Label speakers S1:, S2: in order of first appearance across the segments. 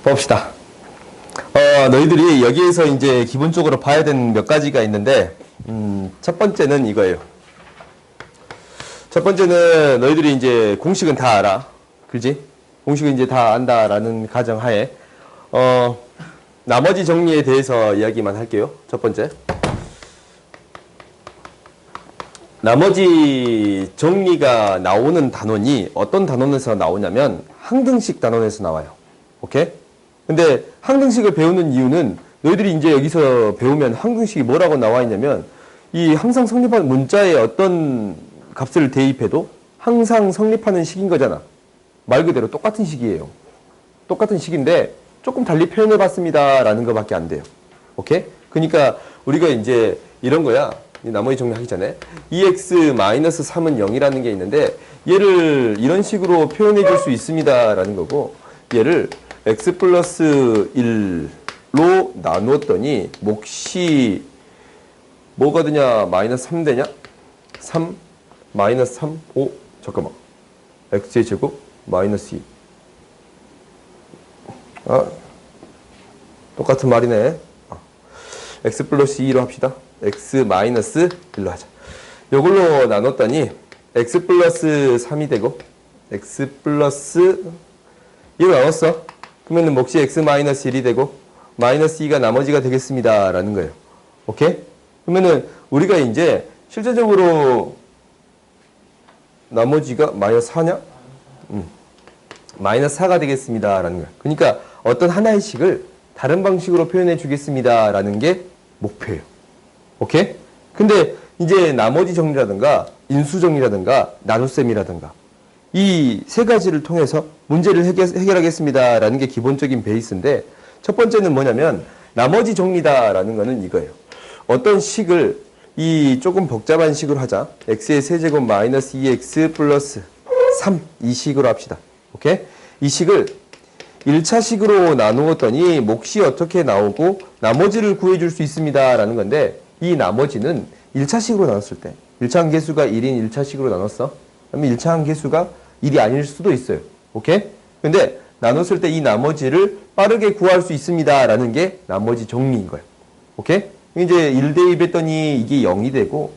S1: 봅시다. 너희들이 여기에서 이제 기본적으로 봐야 되는 몇 가지가 있는데, 첫 번째는 이거예요. 첫 번째는 너희들이 이제 공식은 다 알아. 그지? 공식은 이제 다 안다라는 가정하에, 나머지 정리에 대해서 이야기만 할게요. 첫 번째. 나머지 정리가 나오는 단원이 어떤 단원에서 나오냐면 항등식 단원에서 나와요. 오케이? 근데 항등식을 배우는 이유는 너희들이 이제 여기서 배우면 항등식이 뭐라고 나와 있냐면 이 항상 성립하는 문자에 어떤 값을 대입해도 항상 성립하는 식인 거잖아. 말 그대로 똑같은 식이에요. 똑같은 식인데 조금 달리 표현해 봤습니다 라는 것밖에 안 돼요. 오케이? 그러니까 우리가 이제 이런 거야. 나머지 정리하기 전에 2x-3은 0이라는 게 있는데 얘를 이런 식으로 표현해 줄 수 있습니다 라는 거고, 얘를 x 플러스 1로 나누었더니 몫이 뭐가 되냐? 마이너스 3 되냐? 3 마이너스 3 5 잠깐만 x의 제곱 마이너스 2 똑같은 말이네. x 플러스 2로 합시다. x 마이너스 1로 하자. 요걸로 나눴더니 x 플러스 3이 되고 x 플러스 2로 나눴어. 그러면 몫이 x 마이너스 1이 되고 마이너스 2가 나머지가 되겠습니다 라는 거예요. 오케이? 그러면은 우리가 이제 실제적으로 나머지가 마이너스 4냐? 마이너스 4가 되겠습니다 라는 거예요. 그러니까 어떤 하나의 식을 다른 방식으로 표현해 주겠습니다 라는 게 목표예요. 오케이? 근데 이제 나머지 정리라든가 인수 정리라든가 나눗셈이라든가 이 세 가지를 통해서 문제를 해결하겠습니다 라는 게 기본적인 베이스인데, 첫 번째는 뭐냐면 나머지 정리다라는 거는 이거예요. 어떤 식을 이 조금 복잡한 식으로 하자. x의 세제곱 마이너스 2x 플러스 3 이 식으로 합시다. 오케이? 이 식을 1차 식으로 나누었더니 몫이 어떻게 나오고 나머지를 구해줄 수 있습니다 라는 건데, 이 나머지는 1차 식으로 나눴을 때 1차 함계수가 1인 1차 식으로 나눴어. 그러면 1차 함계수가 1이 아닐 수도 있어요. 오케이? 근데 나눴을 때 이 나머지를 빠르게 구할 수 있습니다 라는 게 나머지 정리인 거예요. 오케이? 이제 1대입했더니 이게 0이 되고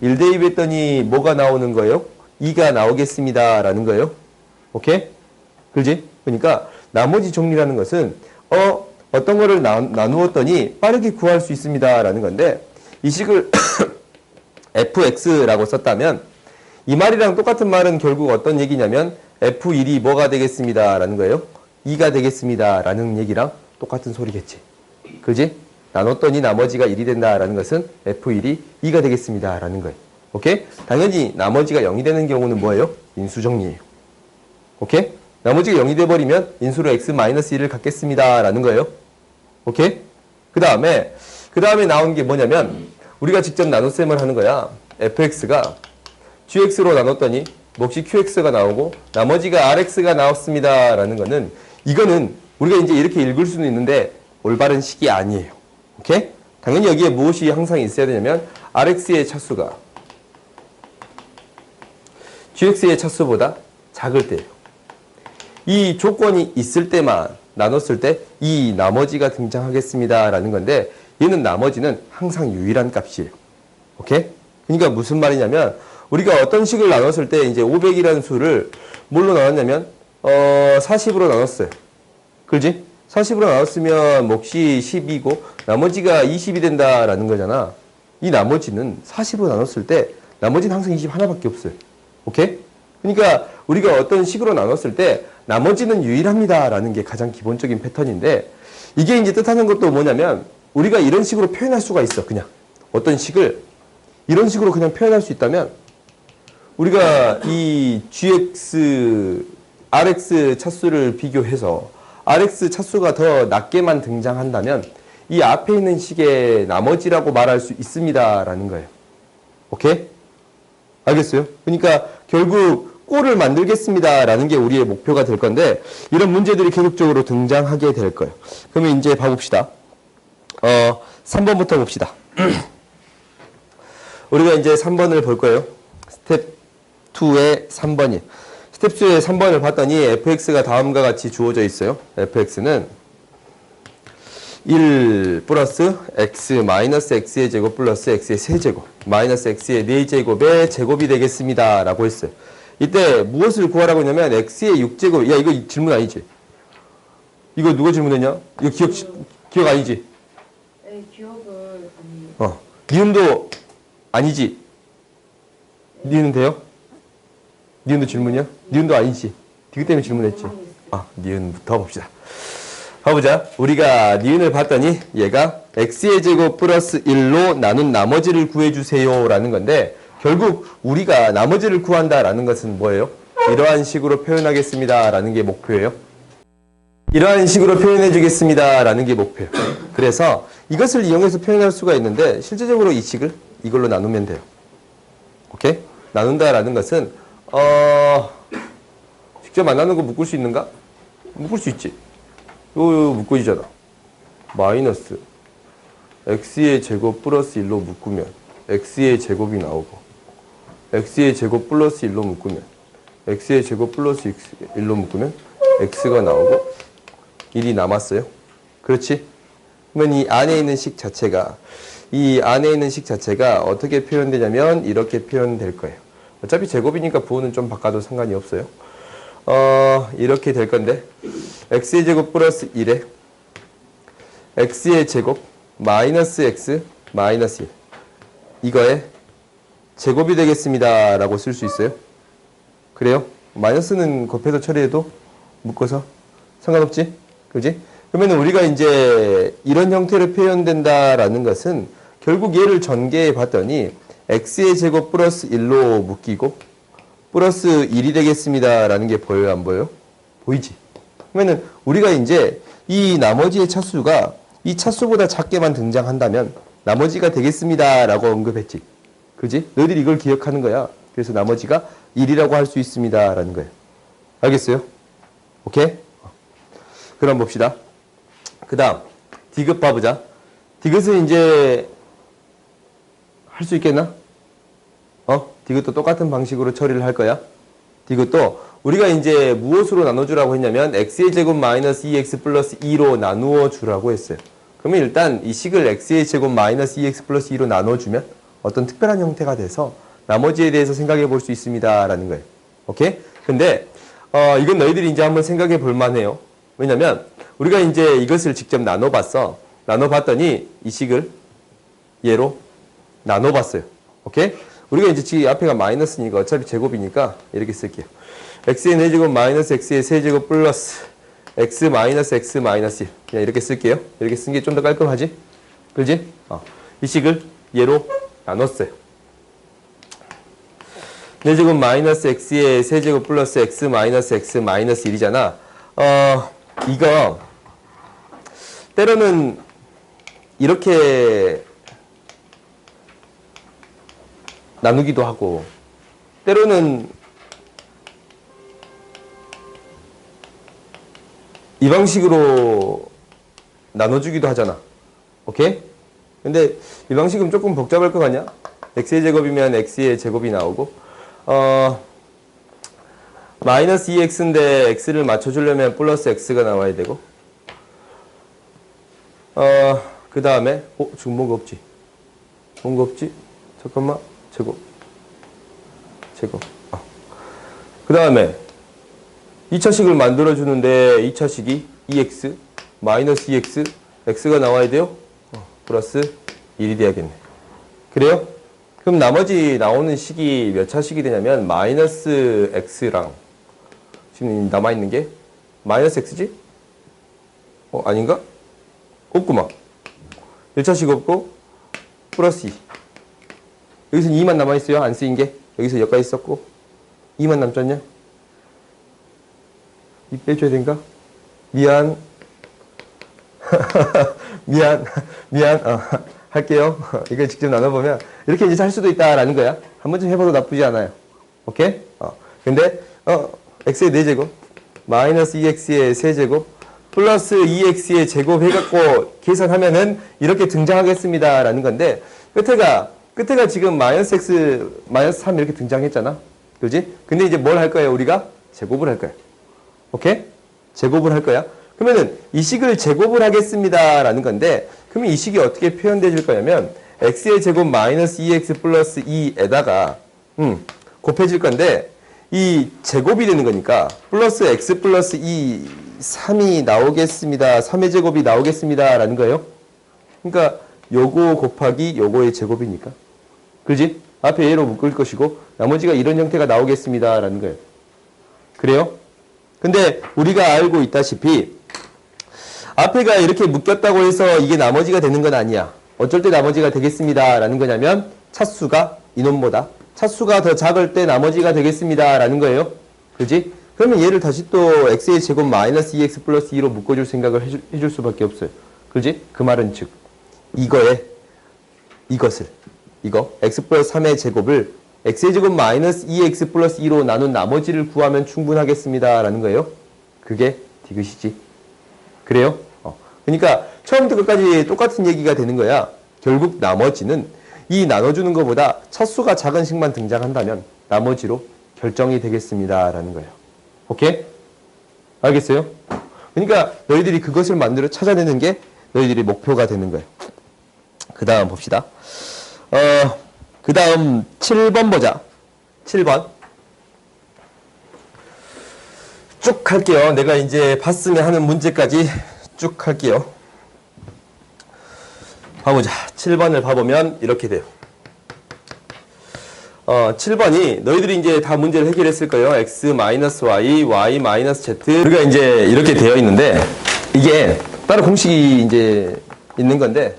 S1: 1대입했더니 뭐가 나오는 거예요? 2가 나오겠습니다 라는 거예요. 오케이? 그지? 그러니까 나머지 정리라는 것은 어떤 거를 나누었더니 빠르게 구할 수 있습니다 라는 건데, 이 식을 fx라고 썼다면 이 말이랑 똑같은 말은 결국 어떤 얘기냐면 f1이 뭐가 되겠습니다 라는 거예요. 2가 되겠습니다 라는 얘기랑 똑같은 소리겠지. 그지? 나눴더니 나머지가 1이 된다라는 것은 f1이 2가 되겠습니다 라는 거예요. 오케이? 당연히 나머지가 0이 되는 경우는 뭐예요? 인수정리예요. 오케이? 나머지가 0이 돼버리면 인수로 x-1을 갖겠습니다 라는 거예요. 오케이? 그 다음에 나온 게 뭐냐면 우리가 직접 나눗셈을 하는 거야. fx가 gx로 나눴더니 몫이 qx가 나오고 나머지가 rx가 나왔습니다 라는 거는, 이거는 우리가 이제 이렇게 읽을 수는 있는데 올바른 식이 아니에요. 오케이? 당연히 여기에 무엇이 항상 있어야 되냐면 rx의 차수가 gx의 차수보다 작을 때예요. 이 조건이 있을 때만 나눴을 때 이 나머지가 등장하겠습니다 라는 건데, 얘는 나머지는 항상 유일한 값이에요. 오케이? 그러니까 무슨 말이냐면 우리가 어떤 식을 나눴을 때 이제 500이라는 수를 뭘로 나눴냐면 40으로 나눴어요. 그렇지? 40으로 나눴으면 몫이 10이고 나머지가 20이 된다라는 거잖아. 이 나머지는 40으로 나눴을 때 나머지는 항상 20 하나밖에 없어요. 오케이? 그러니까 우리가 어떤 식으로 나눴을 때 나머지는 유일합니다 라는 게 가장 기본적인 패턴인데, 이게 이제 뜻하는 것도 뭐냐면 우리가 이런 식으로 표현할 수가 있어. 그냥 어떤 식을 이런 식으로 그냥 표현할 수 있다면, 우리가 이 gx, rx 차수를 비교해서 rx 차수가 더 낮게만 등장한다면 이 앞에 있는 식의 나머지라고 말할 수 있습니다 라는 거예요. 오케이? 알겠어요? 그러니까 결국 꼴을 만들겠습니다 라는 게 우리의 목표가 될 건데, 이런 문제들이 계속적으로 등장하게 될 거예요. 그러면 이제 봐봅시다. 3번부터 봅시다. 우리가 이제 3번을 볼 거예요. 스텝 2의 3번이. 스텝 수의 3번을 봤더니 fx가 다음과 같이 주어져 있어요. fx는 1 플러스 x 마이너스 x의 제곱 플러스 x의 세제곱 마이너스 x의 4제곱의 제곱이 되겠습니다. 라고 했어요. 이때 무엇을 구하라고 했냐면 x의 6제곱. 야, 이거 질문 아니지? 이거 누가 질문했냐? 이거 기억 아니지?
S2: 네, 기억을 아니.
S1: 니은도 아니지? 니은은 돼요? 니은도 질문이야? 니은도 아니지? 디귿 때문에 질문했지? 니은부터 봅시다. 봐보자. 우리가 니은을 봤더니 얘가 x의 제곱 플러스 1로 나눈 나머지를 구해주세요 라는 건데 결국 우리가 나머지를 구한다라는 것은 뭐예요? 이러한 식으로 표현하겠습니다 라는 게 목표예요. 이러한 식으로 표현해 주겠습니다 라는 게 목표예요. 그래서 이것을 이용해서 표현할 수가 있는데 실제적으로 이 식을 이걸로 나누면 돼요. 오케이? 나눈다라는 것은 직접 안 나누는 거 묶을 수 있는가? 묶을 수 있지. 이거 묶어지잖아. 마이너스 x의 제곱 플러스 1로 묶으면 x의 제곱이 나오고 x의 제곱 플러스 1로 묶으면 x의 제곱 플러스 1로 묶으면 x가 나오고 1이 남았어요. 그렇지? 그러면 이 안에 있는 식 자체가 어떻게 표현되냐면 이렇게 표현될 거예요. 어차피 제곱이니까 부호는 좀 바꿔도 상관이 없어요. 이렇게 될 건데 x의 제곱 플러스 1에 x의 제곱 마이너스 x 마이너스 1 이거에 제곱이 되겠습니다 라고 쓸 수 있어요. 그래요? 마이너스는 곱해서 처리해도 묶어서 상관없지? 그지? 그러면 우리가 이제 이런 형태로 표현된다라는 것은 결국 얘를 전개해 봤더니 x의 제곱 플러스 1로 묶이고 플러스 1이 되겠습니다 라는 게 보여요? 안 보여요? 보이지? 그러면은 우리가 이제 이 나머지의 차수가 이 차수보다 작게만 등장한다면 나머지가 되겠습니다 라고 언급했지. 그지? 너희들이 이걸 기억하는 거야. 그래서 나머지가 1이라고 할 수 있습니다 라는 거예요. 알겠어요? 오케이? 그럼 봅시다. 그 다음 디귿 봐보자. 디귿은 이제 할 수 있겠나? 디귿도 똑같은 방식으로 처리를 할 거야. 디귿도 우리가 이제 무엇으로 나눠주라고 했냐면 x의 제곱 마이너스 2x 플러스 2로 나누어 주라고 했어요. 그러면 일단 이 식을 x의 제곱 마이너스 2x 플러스 2로 나눠주면 어떤 특별한 형태가 돼서 나머지에 대해서 생각해 볼 수 있습니다 라는 거예요. 오케이? 근데 이건 너희들이 이제 한번 생각해 볼 만해요. 왜냐면 우리가 이제 이것을 직접 나눠봤어. 나눠봤더니 이 식을 얘로 나눠봤어요. 오케이? 우리가 이제 지금 앞에가 마이너스니까 어차피 제곱이니까 이렇게 쓸게요. x의 4제곱 마이너스 x의 세제곱 플러스 x 마이너스 x 마이너스 1 그냥 이렇게 쓸게요. 이렇게 쓴 게 좀 더 깔끔하지? 그렇지? 이 식을 얘로 나눴어요. 4제곱 마이너스 x의 세제곱 플러스 x 마이너스 x 마이너스 1이잖아. 이거 때로는 이렇게 나누기도 하고 때로는 이 방식으로 나눠주기도 하잖아. 오케이? 근데 이 방식은 조금 복잡할 것 같냐? x의 제곱이면 x의 제곱이 나오고 마이너스 2x인데 x를 맞춰주려면 플러스 x가 나와야 되고 그 다음에 지금 뭔가 없지? 뭔가 없지? 잠깐만. 제곱. 그 다음에 2차식을 만들어주는데 2차식이 2x 마이너스 2x x가 나와야 돼요. 플러스 1이 돼야겠네. 그래요? 그럼 나머지 나오는 식이 몇 차식이 되냐면 마이너스 x랑 지금 남아있는 게 마이너스 x지? 아닌가? 없구만. 1차식 없고 플러스 2. 여기서 2만 남아있어요. 안 쓰인 게. 여기서 여기까지 썼고 2만 남잖냐? 2 빼줘야 된가? 미안. 미안. 할게요. 이걸 직접 나눠보면 이렇게 이제 할 수도 있다라는 거야. 한 번쯤 해봐도 나쁘지 않아요. 오케이? 근데 x의 4제곱 마이너스 2x의 세제곱 플러스 2x의 제곱 해갖고 계산하면은 이렇게 등장하겠습니다 라는 건데 끝에가 지금 마이너스 x 마이너스 3 이렇게 등장했잖아. 그지? 근데 이제 뭘 할 거예요 우리가? 제곱을 할 거야. 오케이? 제곱을 할 거야. 그러면은 이 식을 제곱을 하겠습니다 라는 건데, 그러면 이 식이 어떻게 표현되질 거냐면 x의 제곱 마이너스 2x 플러스 2에다가 곱해질 건데, 이 제곱이 되는 거니까 플러스 x 플러스 2 3이 나오겠습니다. 3의 제곱이 나오겠습니다 라는 거예요. 그러니까 요거 곱하기 요거의 제곱이니까, 그지? 앞에 A로 묶을 것이고 나머지가 이런 형태가 나오겠습니다 라는 거예요. 그래요? 근데 우리가 알고 있다시피 앞에가 이렇게 묶였다고 해서 이게 나머지가 되는 건 아니야. 어쩔 때 나머지가 되겠습니다 라는 거냐면 차수가 이놈보다 차수가 더 작을 때 나머지가 되겠습니다 라는 거예요. 그지? 그러면 얘를 다시 또 x의 제곱 마이너스 2x 플러스 2로 묶어줄 생각을 해줄 수밖에 없어요. 그지? 그 말은 즉 이거 x 플러스 3의 제곱을 x의 제곱 마이너스 2x 플러스 2로 나눈 나머지를 구하면 충분하겠습니다 라는 거예요. 그게 디귿이지. 그래요? 그러니까 처음부터 끝까지 똑같은 얘기가 되는 거야. 결국 나머지는 이 나눠주는 것보다 차수가 작은 식만 등장한다면 나머지로 결정이 되겠습니다 라는 거예요. 오케이? 알겠어요? 그러니까 너희들이 그것을 만들어 찾아내는 게 너희들이 목표가 되는 거예요. 그 다음 봅시다. 그 다음 7번 보자. 7번. 쭉 할게요. 내가 이제 봤으면 하는 문제까지 쭉 할게요. 봐보자. 7번을 봐보면 이렇게 돼요. 7번이 너희들이 이제 다 문제를 해결했을 거예요. x-y, y-z. 우리가 이제 이렇게 되어 있는데 이게 따로 공식이 이제 있는 건데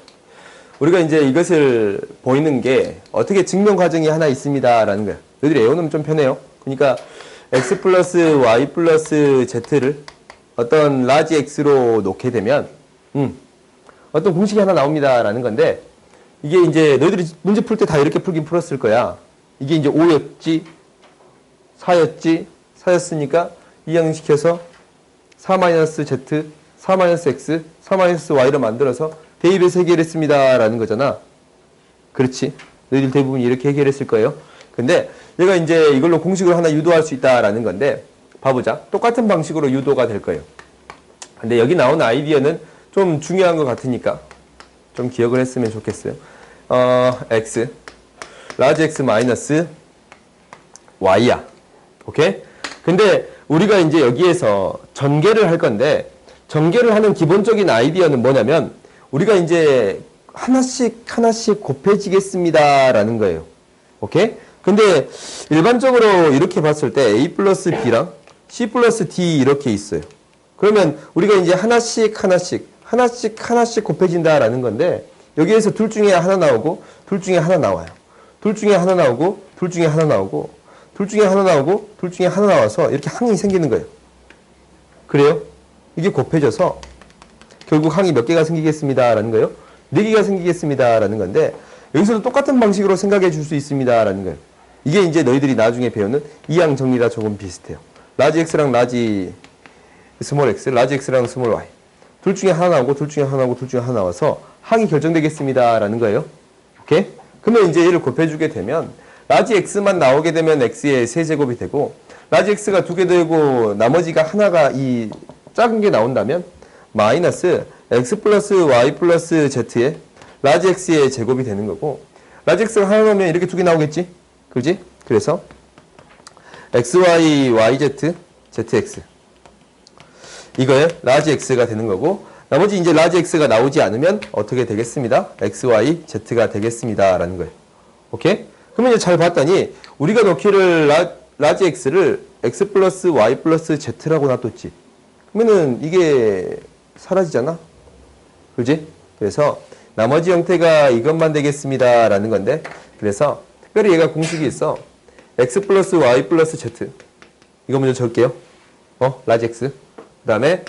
S1: 우리가 이제 이것을 보이는 게 어떻게 증명 과정이 하나 있습니다 라는 거예요. 너희들이 외우면 좀 편해요. 그러니까 x 플러스 y 플러스 z를 어떤 라지 x로 놓게 되면 어떤 공식이 하나 나옵니다 라는 건데, 이게 이제 너희들이 문제 풀 때 다 이렇게 풀긴 풀었을 거야. 이게 이제 5였지 4였지 4였으니까 이항시켜서 4-z 4-x 4-y로 만들어서 대입해서 해결했습니다 라는 거잖아. 그렇지? 너희들 대부분 이렇게 해결했을 거예요. 근데 얘가 이제 이걸로 공식을 하나 유도할 수 있다라는 건데, 봐보자. 똑같은 방식으로 유도가 될 거예요. 근데 여기 나온 아이디어는 좀 중요한 것 같으니까 좀 기억을 했으면 좋겠어요. x 라지 x 마이너스 y야. 오케이? 근데 우리가 이제 여기에서 전개를 할 건데, 전개를 하는 기본적인 아이디어는 뭐냐면 우리가 이제 하나씩 곱해지겠습니다 라는 거예요. 오케이? 근데 일반적으로 이렇게 봤을 때 a 플러스 b랑 c 플러스 d 이렇게 있어요. 그러면 우리가 이제 하나씩 곱해진다라는 건데, 여기에서 둘 중에 하나 나오고 둘 중에 하나 나와요. 둘 중에 하나 나오고 둘 중에 하나 나오고 둘 중에 하나 나오고 둘 중에 하나 나와서 이렇게 항이 생기는 거예요. 그래요? 이게 곱해져서 결국 항이 몇 개가 생기겠습니다 라는 거예요. 4개가 생기겠습니다 라는 건데, 여기서도 똑같은 방식으로 생각해 줄 수 있습니다 라는 거예요. 이게 이제 너희들이 나중에 배우는 이항 정리랑 조금 비슷해요. 라지 x랑 라지 스몰 x, 라지 x랑 스몰 y. 둘 중에 하나 나오고 둘 중에 하나 나오고 둘 중에 하나 나와서 항이 결정되겠습니다 라는 거예요. 오케이? 그러면 이제 얘를 곱해주게 되면 라지 x만 나오게 되면 x의 세제곱이 되고, 라지 x가 2개 되고 나머지가 하나가 이 작은 게 나온다면 마이너스 x 플러스 y 플러스 z의 라지 x의 제곱이 되는 거고, 라지 x가 하나 나오면 이렇게 2개 나오겠지? 그지? 그래서 xy, yz, zx 이거에 라지 x가 되는 거고, 나머지 이제 라지 x가 나오지 않으면 어떻게 되겠습니다? xy, z가 되겠습니다 라는 거예요. 오케이? 그러면 이제 잘 봤더니 우리가 넣기를 라지 x를 x 플러스 y 플러스 z라고 놔뒀지. 그러면은 이게 사라지잖아? 그지? 그래서 나머지 형태가 이것만 되겠습니다 라는 건데, 그래서 특별히 얘가 공식이 있어. x 플러스 y 플러스 z 이거 먼저 적을게요. 라지 x 그 다음에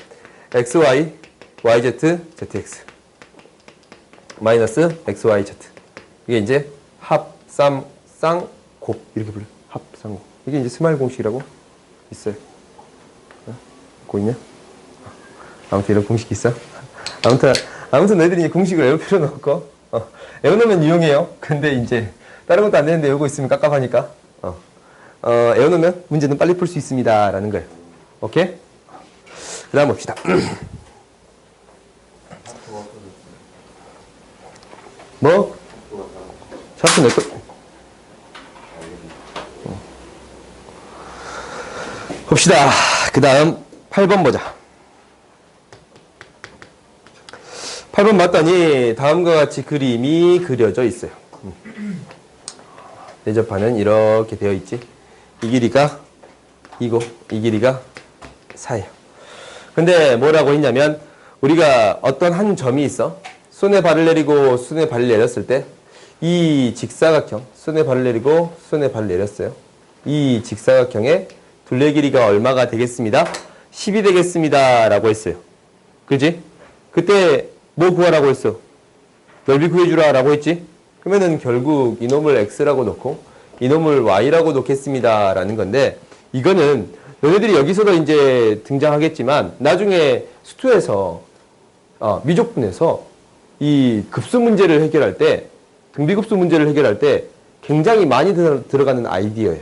S1: xy yz zx 마이너스 xyz 이게 이제 합삼쌍곱 이렇게 불러요. 합쌍곱. 이게 이제 스마일 공식이라고 있어요. 갖고 있냐? 아무튼 이런 공식이 있어. 아무튼 너희들이 공식을 외울 필요는 없고, 외우면 유용해요. 근데 이제 다른 것도 안 되는데 외우고 있으면 깝깝하니까. 외워놓으면 문제는 빨리 풀 수 있습니다. 라는 거예요. 오케이? 그 다음 봅시다. 뭐? 샤프 내 거. 봅시다. 그 다음 8번 보자. 8번 봤더니 다음과 같이 그림이 그려져 있어요. 내접판은 이렇게 되어 있지. 이 길이가 이고 이 길이가 4예요. 근데 뭐라고 했냐면 우리가 어떤 한 점이 있어. 손에 발을 내리고 손에 발을 내렸을 때 이 직사각형, 손에 발을 내리고 손에 발을 내렸어요. 이 직사각형의 둘레 길이가 얼마가 되겠습니다? 10이 되겠습니다. 라고 했어요. 그지? 그때 뭐 구하라고 했어? 넓이 구해주라 라고 했지? 그러면은 결국 이놈을 x라고 놓고 이놈을 y라고 놓겠습니다. 라는 건데 이거는 너네들이 여기서도 이제 등장하겠지만 나중에 수투에서 미적분에서 이 급수 문제를 해결할 때 등비급수 문제를 해결할 때 굉장히 많이 들어가는 아이디어예요.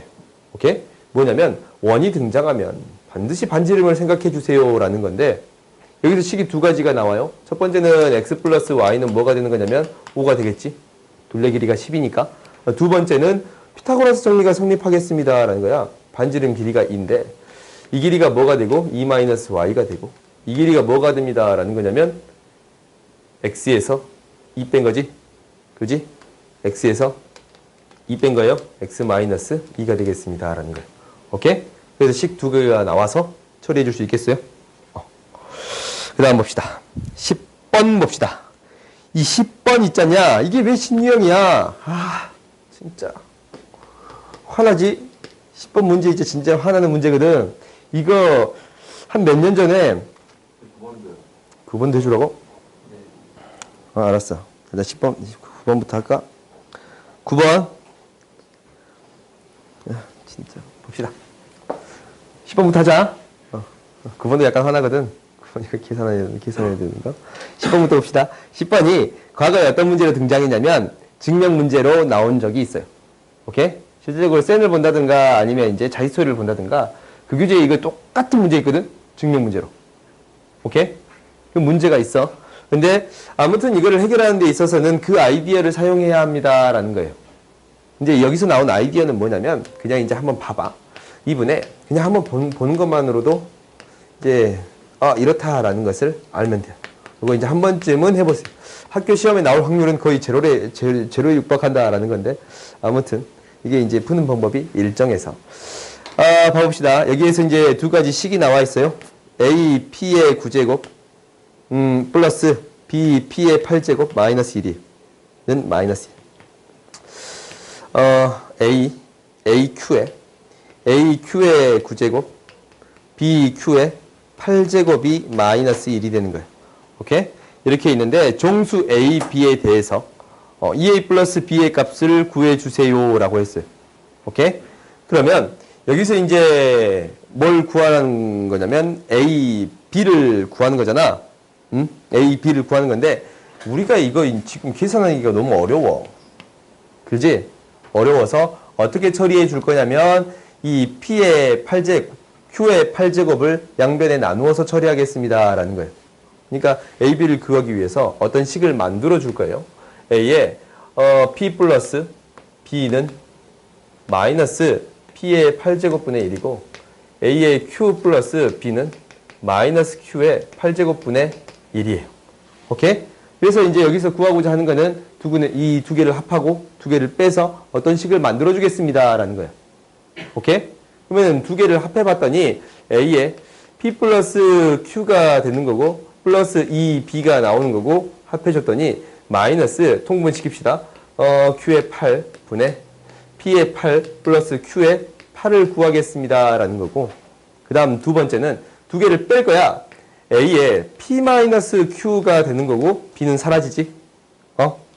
S1: 오케이? 뭐냐면 원이 등장하면 반드시 반지름을 생각해 주세요 라는 건데 여기서 식이 두 가지가 나와요. 첫 번째는 x 플러스 y는 뭐가 되는 거냐면 5가 되겠지. 둘레 길이가 10이니까. 두 번째는 피타고라스 정리가 성립하겠습니다 라는 거야. 반지름 길이가 2인데 이 길이가 뭐가 되고 2 마이너스 y가 되고 이 길이가 뭐가 됩니다 라는 거냐면 x에서 2 뺀 거지. 그지? x에서 2 뺀 거예요. x 마이너스 2가 되겠습니다 라는 거예요. 오케이? 그래서 식 두 개가 나와서 처리해 줄 수 있겠어요? 그 다음 봅시다. 10번 봅시다. 이 10번 있잖냐? 이게 왜 신유형이야? 아, 진짜. 화나지? 10번 문제 이제 진짜 화나는 문제거든. 이거 한 몇 년 전에 9번도 해주라고? 네. 알았어. 일단 10번, 9번부터 할까? 9번. 야, 진짜. 봅시다. 10번부터 하자. 9번도 약간 화나거든. 9번이 계산해야 되는 거. 10번부터 봅시다. 10번이 과거에 어떤 문제로 등장했냐면 증명 문제로 나온 적이 있어요. 오케이? 실질적으로 센을 본다든가 아니면 이제 자기소리를 본다든가 그 교재에 이거 똑같은 문제 있거든? 증명 문제로. 오케이? 그 문제가 있어. 근데 아무튼 이거를 해결하는 데 있어서는 그 아이디어를 사용해야 합니다. 라는 거예요. 이제 여기서 나온 아이디어는 뭐냐면 그냥 이제 한번 봐봐. 이분에 그냥 한번 보는 것만으로도 이제 이렇다라는 것을 알면 돼요. 이거 이제 한 번쯤은 해보세요. 학교 시험에 나올 확률은 거의 제로에 육박한다라는 건데 아무튼 이게 이제 푸는 방법이 일정해서 봐봅시다. 여기에서 이제 두 가지 식이 나와 있어요. a p의 9제곱 플러스 b p의 8제곱 마이너스 1이는 마이너스 1. AQ의 9제곱, BQ의 8제곱이 마이너스 1이 되는 거예요. 오케이? 이렇게 있는데, 종수 A, B에 대해서, EA 플러스 B의 값을 구해주세요. 라고 했어요. 오케이? 그러면, 여기서 이제 뭘 구하는 거냐면, A, B를 구하는 거잖아. A, B를 구하는 건데, 우리가 이거 지금 계산하기가 너무 어려워. 그지? 어려워서 어떻게 처리해 줄 거냐면 이 P의 8제곱, Q의 8제곱을 양변에 나누어서 처리하겠습니다. 라는 거예요. 그러니까 A, B를 구하기 위해서 어떤 식을 만들어 줄 거예요. A에 P 플러스 B는 마이너스 P의 8제곱분의 1이고 A의 Q 플러스 B는 마이너스 Q의 8제곱분의 1이에요. 오케이? 그래서 이제 여기서 구하고자 하는 거는 이 두 개를 합하고 두 개를 빼서 어떤 식을 만들어 주겠습니다. 라는 거예요. 오케이? 그러면 두 개를 합해 봤더니 A에 P 플러스 Q가 되는 거고 플러스 2B가 나오는 거고 합해 줬더니 마이너스 통분시킵시다. Q의 8분의 P의 8 플러스 Q의 8을 구하겠습니다. 라는 거고 그 다음 두 번째는 두 개를 뺄 거야. A에 P-Q가 되는 거고 B는 사라지지.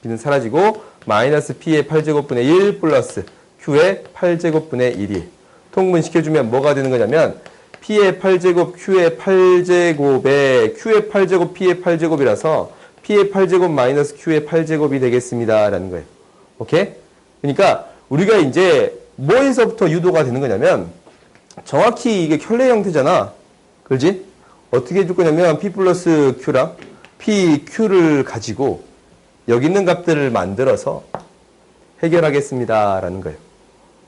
S1: B는 사라지고 마이너스 P의 8제곱분의 1 플러스 Q의 8제곱분의 1이 통분시켜주면 뭐가 되는 거냐면 P의 8제곱 Q의 8제곱에 Q의 8제곱 P의 8제곱이라서 P의 8제곱 마이너스 Q의 8제곱이 되겠습니다. 라는 거예요. 오케이? 그러니까 우리가 이제 뭐에서부터 유도가 되는 거냐면 정확히 이게 켤레 형태잖아. 그렇지? 어떻게 해줄 거냐면 P 플러스 Q랑 PQ를 가지고 여기 있는 값들을 만들어서 해결하겠습니다. 라는 거예요.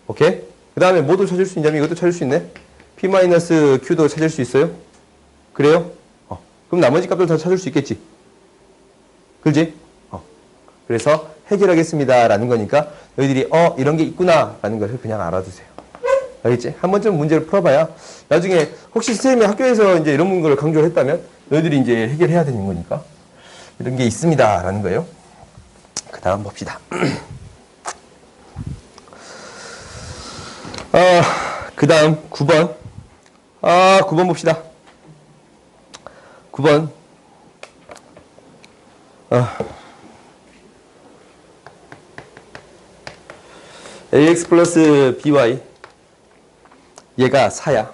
S1: 오케이? 그 다음에 뭐도 찾을 수 있냐면 이것도 찾을 수 있네. P 마이너스 Q도 찾을 수 있어요? 그래요? 그럼 나머지 값들 다 찾을 수 있겠지? 그렇지? 그래서 해결하겠습니다. 라는 거니까 너희들이 이런 게 있구나. 라는 것을 그냥 알아두세요. 알겠지? 한 번쯤 문제를 풀어봐야 나중에 혹시 선생님이 학교에서 이제 이런 문구를 강조를 했다면 너희들이 이제 해결해야 되는 거니까 이런 게 있습니다. 라는 거예요. 그 다음 봅시다. 그 다음 9번. 9번 봅시다. 9번. ax 플러스 by 얘가 4야.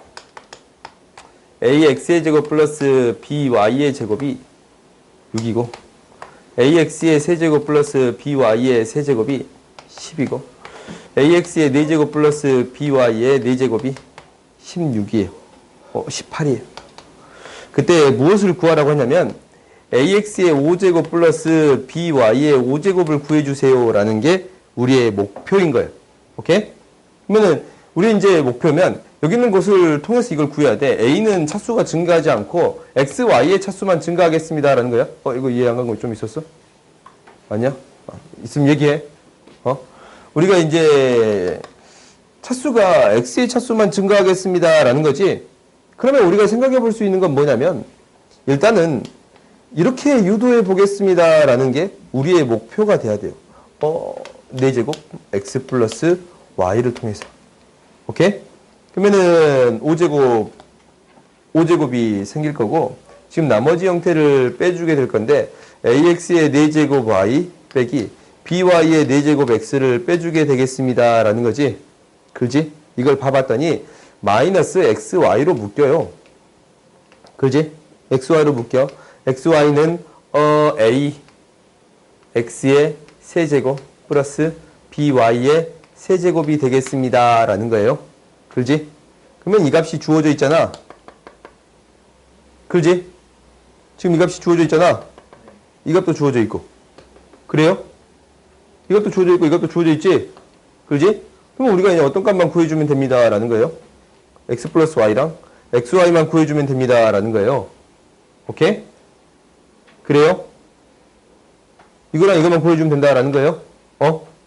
S1: ax의 제곱 플러스 by의 제곱이 6이고 ax의 세제곱 플러스 by의 세제곱이 10이고 ax의 4제곱 플러스 by의 4제곱이 16이에요. 18이에요. 그때 무엇을 구하라고 했냐면 ax의 5제곱 플러스 by의 5제곱을 구해주세요 라는 게 우리의 목표인 거예요. 오케이? 그러면은 우리 이제 목표면 여기 있는 것을 통해서 이걸 구해야 돼. a는 차수가 증가하지 않고 x, y의 차수만 증가하겠습니다 라는 거야. 이거 이해 안 간 거 좀 있었어? 아니야? 있으면 얘기해. 우리가 이제 차수가 x의 차수만 증가하겠습니다 라는 거지. 그러면 우리가 생각해 볼 수 있는 건 뭐냐면 일단은 이렇게 유도해 보겠습니다 라는 게 우리의 목표가 돼야 돼요. 4제곱 x 플러스 y를 통해서. 오케이? 그러면은 5제곱이 생길 거고 지금 나머지 형태를 빼주게 될 건데 ax의 4제곱 y 빼기 by의 4제곱 x를 빼주게 되겠습니다 라는 거지. 그지? 이걸 봐봤더니 마이너스 xy로 묶여요. 그지? xy로 묶여. xy는 a x의 세제곱 플러스 by의 세제곱이 되겠습니다 라는 거예요. 그지? 그러면 이 값이 주어져 있잖아. 그지? 지금 이 값이 주어져 있잖아. 이 값도 주어져 있고. 그래요? 이것도 주어져 있고 이것도 주어져 있지? 그지? 그럼 우리가 이제 어떤 값만 구해주면 됩니다 라는 거예요. x 플러스 y랑 xy만 구해주면 됩니다 라는 거예요. 오케이? 그래요? 이거랑 이거만 구해주면 된다라는 거예요.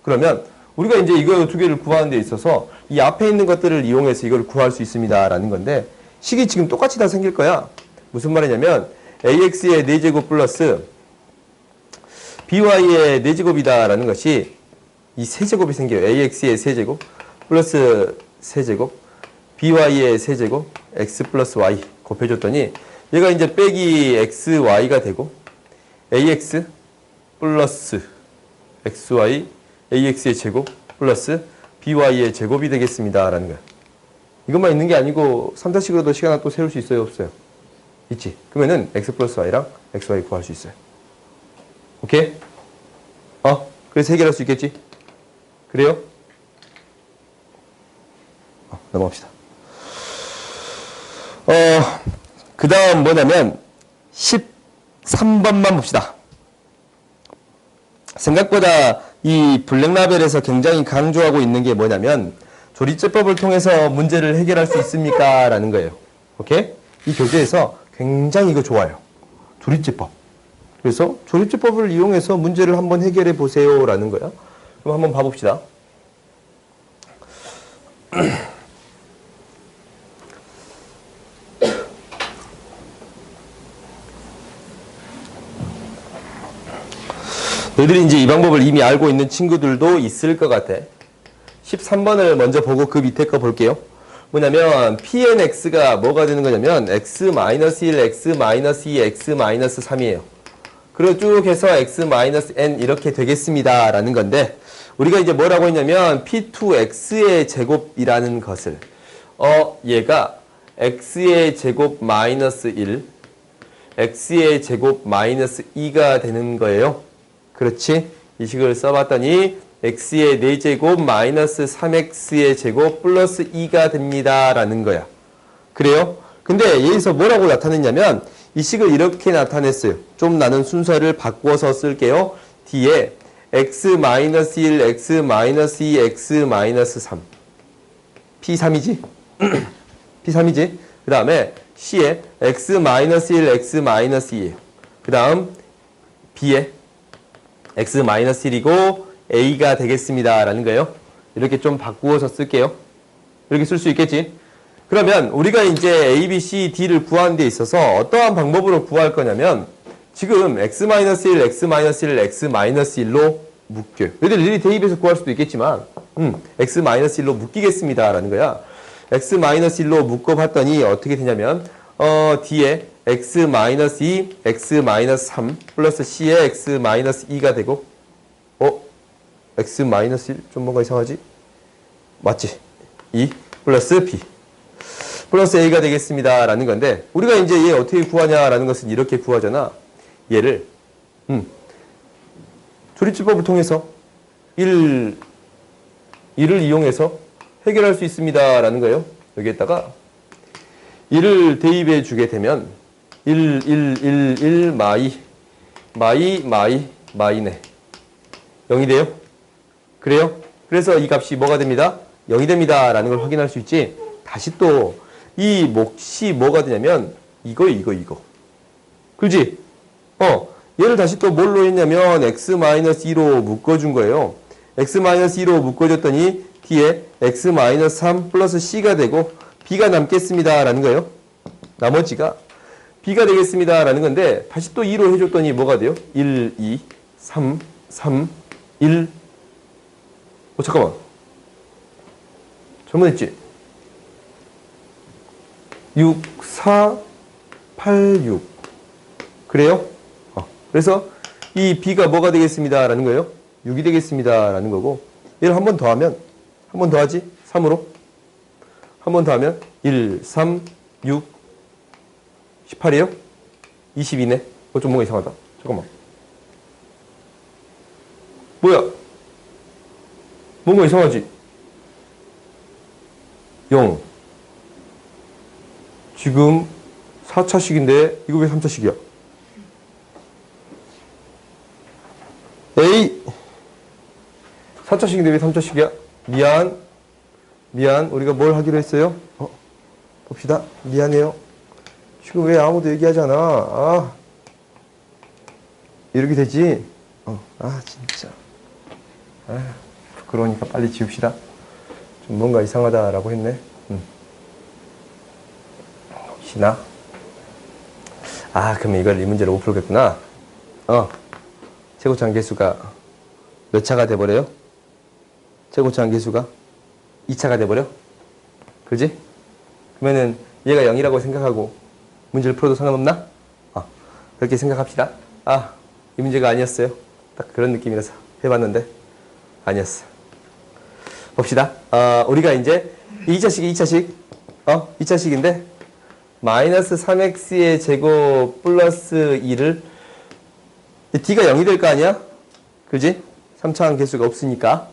S1: 그러면 우리가 이제 이거 두 개를 구하는 데 있어서 이 앞에 있는 것들을 이용해서 이걸 구할 수 있습니다라는 건데 식이 지금 똑같이 다 생길 거야. 무슨 말이냐면 ax의 4제곱 플러스 by의 4제곱이다라는 것이 이 세제곱이 생겨요. ax의 세제곱 플러스 세제곱 by의 세제곱 x 플러스 y 곱해줬더니 얘가 이제 빼기 xy가 되고 ax 플러스 xy ax의 제곱 플러스 by의 제곱이 되겠습니다 라는 거야. 이것만 있는 게 아니고 3차식으로도 시간 하나 또 세울 수 있어요 없어요? 있지. 그러면은 x 플러스 y랑 xy 구할 수 있어요. 오케이? 그래서 해결할 수 있겠지? 그래요? 넘어갑시다. 그 다음 뭐냐면 13번만 봅시다. 생각보다 이 블랙라벨에서 굉장히 강조하고 있는 게 뭐냐면 조리제법을 통해서 문제를 해결할 수 있습니까? 라는 거예요. 오케이? 이 교재에서 굉장히 이거 좋아요. 조리제법. 그래서 조리제법을 이용해서 문제를 한번 해결해 보세요 라는 거야. 그럼 한번 봐봅시다. 너희들이 이제 이 방법을 이미 알고 있는 친구들도 있을 것 같아. 13번을 먼저 보고 그 밑에 거 볼게요. 뭐냐면 pnx가 뭐가 되는 거냐면 x-1, x-2, x-3이에요. 그리고 쭉 해서 x-n 이렇게 되겠습니다 라는 건데 우리가 이제 뭐라고 했냐면 p2x의 제곱이라는 것을 얘가 x의 제곱 마이너스 1 x의 제곱 마이너스 2가 되는 거예요. 그렇지? 이 식을 써봤더니 x의 4제곱 마이너스 3x의 제곱 플러스 2가 됩니다. 라는 거야. 그래요? 근데 여기서 뭐라고 나타냈냐면 이 식을 이렇게 나타냈어요. 좀 나는 순서를 바꿔서 쓸게요. 뒤에 x-1, x-2, x-3 p3이지? p3이지? 그 다음에 c에 x-1, x-2예요. 그 다음 b에 x-1이고 a가 되겠습니다. 라는 거예요. 이렇게 좀 바꾸어서 쓸게요. 이렇게 쓸 수 있겠지? 그러면 우리가 이제 a, b, c, d를 구하는 데 있어서 어떠한 방법으로 구할 거냐면 지금 x-1, x-1, x-1로 묶여요. 얘들 일일이 대입해서 구할 수도 있겠지만 x-1로 묶이겠습니다. 라는 거야. x-1로 묶어봤더니 어떻게 되냐면 뒤에 x-2, x-3 플러스 c에 x-2가 되고 x-1 좀 뭔가 이상하지? 맞지? 2 플러스 b 플러스 a가 되겠습니다. 라는 건데 우리가 이제 얘 어떻게 구하냐라는 것은 이렇게 구하잖아. 얘를 조립지법을 통해서 1을 이용해서 해결할 수 있습니다. 라는 거예요. 여기에다가 1을 대입해 주게 되면 1 마이네 0이 돼요? 그래요? 그래서 이 값이 뭐가 됩니다? 0이 됩니다. 라는 걸 확인할 수 있지. 다시 또 이 몫이 뭐가 되냐면 이거. 그렇지? 얘를 다시 또 뭘로 했냐면 x-2로 묶어준 거예요. x-2로 묶어줬더니 뒤에 x-3 플러스 c가 되고 b가 남겠습니다. 라는 거예요. 나머지가 b가 되겠습니다. 라는 건데 다시 또 2로 해줬더니 뭐가 돼요? 1, 2, 3, 1 잠깐만. 잘못했지? 6, 4, 8, 6 그래요? 그래서 이 b가 뭐가 되겠습니다. 라는 거예요? 6이 되겠습니다. 라는 거고 얘를 한 번 더 하면 한 번 더 하지? 3으로 한 번 더 하면 1, 3, 6 18이에요? 22네. 좀 뭔가 이상하다. 잠깐만. 뭐야? 뭔가 이상하지? 0. 지금 4차식인데 이거 왜 3차식이야? A 4차식인데 왜 3차식이야? 미안. 우리가 뭘 하기로 했어요? 봅시다. 미안해요. 지금 왜 아무도 얘기하지 않아? 이렇게 되지? 진짜. 부끄러우니까 빨리 지웁시다. 좀 뭔가 이상하다라고 했네. 혹시나? 그러면 이걸 이 문제를 못 풀겠구나. 최고차항 계수가 몇 차가 돼버려요? 최고차항 계수가 2차가 돼버려? 그지? 그러면은 얘가 0이라고 생각하고 문제를 풀어도 상관없나? 그렇게 생각합시다. 이 문제가 아니었어요. 딱 그런 느낌이라서 해봤는데 아니었어. 봅시다. 우리가 이제 2차식인데 마이너스 3x의 제곱 플러스 2를 d가 0이 될 거 아니야? 그지? 3차항 계수가 없으니까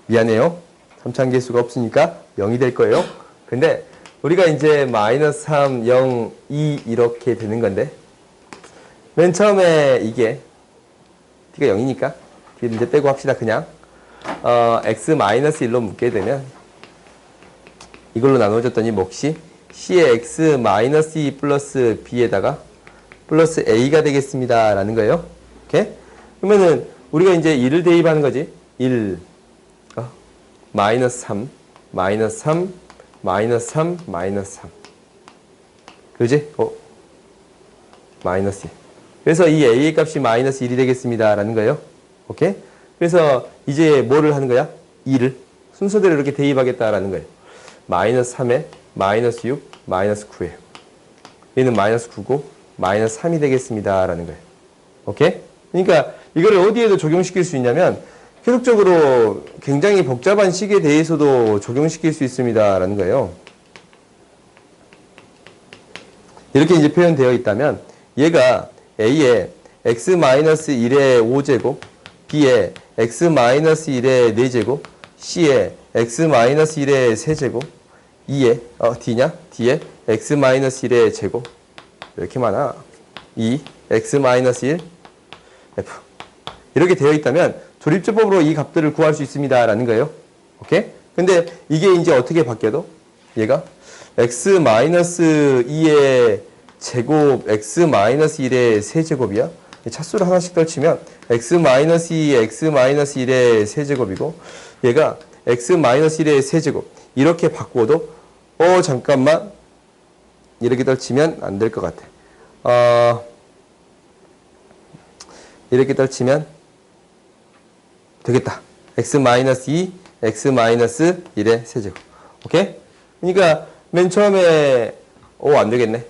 S1: 미안해요. 3차항 계수가 없으니까 0이 될 거예요. 근데 우리가 이제 마이너스 3, 0, 2 이렇게 되는 건데 맨 처음에 이게 d가 0이니까 뒤를 이제 빼고 합시다. 그냥 x-1로 묶게 되면 이걸로 나눠줬더니 몫이 c의 x-2 플러스 b에다가 플러스 a가 되겠습니다. 라는 거예요. 오케이? 그러면은 우리가 이제 1을 대입하는 거지. 1, 마이너스 3, 마이너스 3, 마이너스 3, 마이너스 3. 그지? 마이너스 1. 그래서 이 a의 값이 마이너스 1이 되겠습니다. 라는 거예요. 오케이? 그래서 이제 뭐를 하는 거야? 2를 순서대로 이렇게 대입하겠다라는 거예요. 마이너스 3에 마이너스 6, 마이너스 9예요. 얘는 마이너스 9고 마이너스 3이 되겠습니다. 라는 거예요. 오케이? 그러니까 이거를 어디에도 적용시킬 수 있냐면 계속적으로 굉장히 복잡한 식에 대해서도 적용시킬 수 있습니다. 라는 거예요. 이렇게 이제 표현되어 있다면 얘가 A에 x-1의 5제곱 B에 x-1의 4제곱, c에 x-1의 세제곱, 2에 d냐? d에 x-1의 제곱. 왜 이렇게 많아? 2 x-1 f. 이렇게 되어 있다면 조립제법으로 이 값들을 구할 수 있습니다라는 거예요. 오케이? 근데 이게 이제 어떻게 바뀌어도 얘가 x-2의 제곱, x-1의 세제곱이야. 차수를 하나씩 떨치면 x-2, x-1의 세제곱이고 얘가 x-1의 세제곱. 이렇게 바꾸어도 잠깐만 이렇게 떨치면 안 될 것 같아. 이렇게 떨치면 되겠다. x-2, x-1의 세제곱. 오케이? 그러니까 맨 처음에 안 되겠네.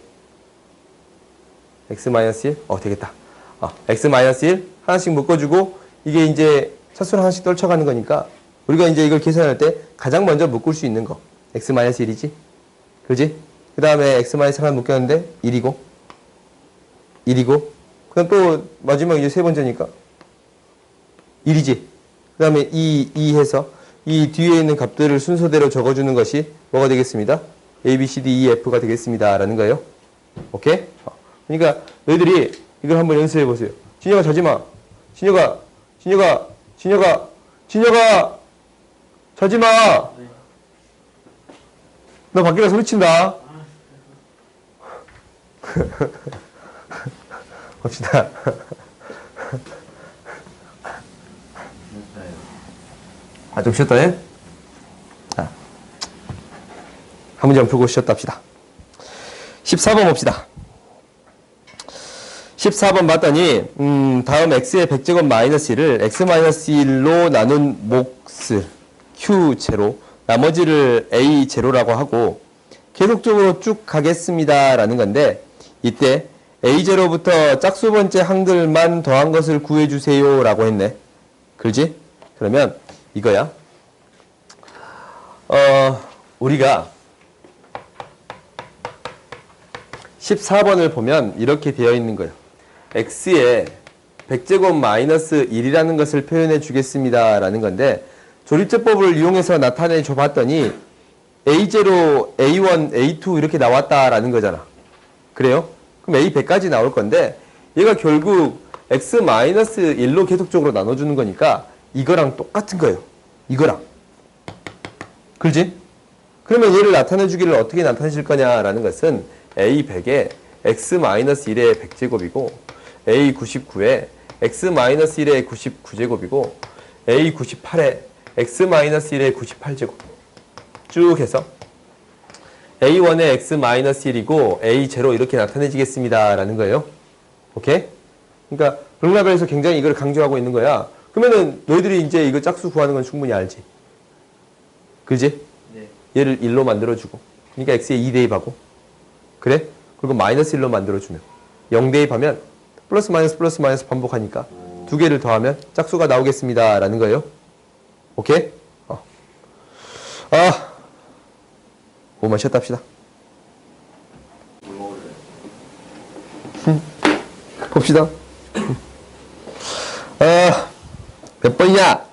S1: x-1 되겠다. x-1 하나씩 묶어주고 이게 이제 차수를 하나씩 떨쳐가는 거니까 우리가 이제 이걸 계산할 때 가장 먼저 묶을 수 있는 거 x-1이지? 그지? 그 다음에 x-1 하나 묶였는데 1이고 그다음 또 마지막 이제 세 번째니까 1이지. 그 다음에 2 해서 이 뒤에 있는 값들을 순서대로 적어주는 것이 뭐가 되겠습니다? A, B, C, D, E, F가 되겠습니다. 라는 거예요. 오케이? 그러니까 너희들이 이걸 한번 연습해 보세요. 진혁아 자지 마. 진혁아 자지 마. 너 밖에 가서 소리친다. 봅시다. 좀 쉬었다 해. 한 문제만 풀고 쉬었다 합시다. 14번 봅시다. 14번 봤더니 다음 x의 100제곱 마이너스 1을 x-1로 나눈 몫을 q0, 나머지를 a0라고 하고 계속적으로 쭉 가겠습니다 라는 건데 이때 a0부터 짝수 번째 항들만 더한 것을 구해주세요 라고 했네. 그렇지? 그러면 이거야. 우리가 14번을 보면 이렇게 되어 있는 거예요. x에 100제곱 마이너스 1이라는 것을 표현해 주겠습니다 라는 건데 조립제법을 이용해서 나타내 줘 봤더니 A0, A1, A2 이렇게 나왔다라는 거잖아. 그래요? 그럼 A100까지 나올 건데 얘가 결국 x-1로 계속적으로 나눠주는 거니까 이거랑 똑같은 거예요. 이거랑. 그렇지? 그러면 얘를 나타내 주기를 어떻게 나타내실 거냐라는 것은 A100에 x-1의 100제곱이고 A99에 x-1의 99제곱이고 A98에 x-1의 98제곱 쭉 해서 A1의 x-1이고 A0 이렇게 나타내지겠습니다 라는 거예요. 오케이? 그러니까 롱라벨에서 굉장히 이걸 강조하고 있는 거야. 그러면은 너희들이 이제 이거 짝수 구하는 건 충분히 알지? 그지? 네. 얘를 1로 만들어주고 그러니까 x에 2 대입하고 그래? 그리고 마이너스 1로 만들어주면 0 대입하면 플러스 마이너스 반복하니까 두 개를 더하면 짝수가 나오겠습니다 라는 거예요. 오케이? 5만 쉬었다 합시다. 봅시다. 몇 번이냐?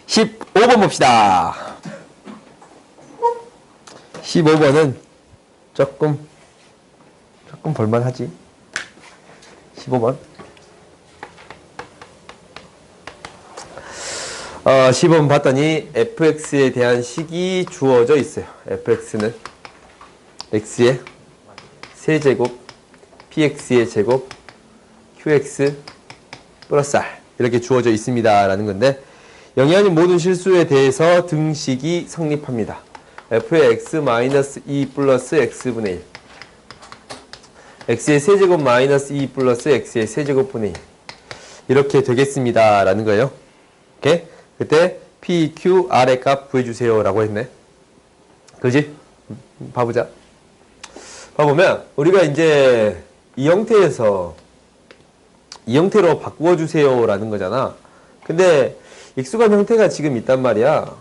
S1: 15번 봅시다. 15번은 조금 볼만하지. 15번. 15번 봤더니 fx에 대한 식이 주어져 있어요. fx는 x의 세제곱, px의 제곱, qx 플러스 r 이렇게 주어져 있습니다 라는 건데 영이 모든 실수에 대해서 등식이 성립합니다. f의 x-2 플러스 x분의 1 x의 세제곱 마이너스 2 플러스 x의 세제곱분의 1 이렇게 되겠습니다 라는 거예요. 오케이? 그때 p, q, r의 값 구해주세요 라고 했네. 그지? 봐보자. 봐보면 우리가 이제 이 형태로 바꾸어주세요 라는 거잖아. 근데 익숙한 형태가 지금 있단 말이야.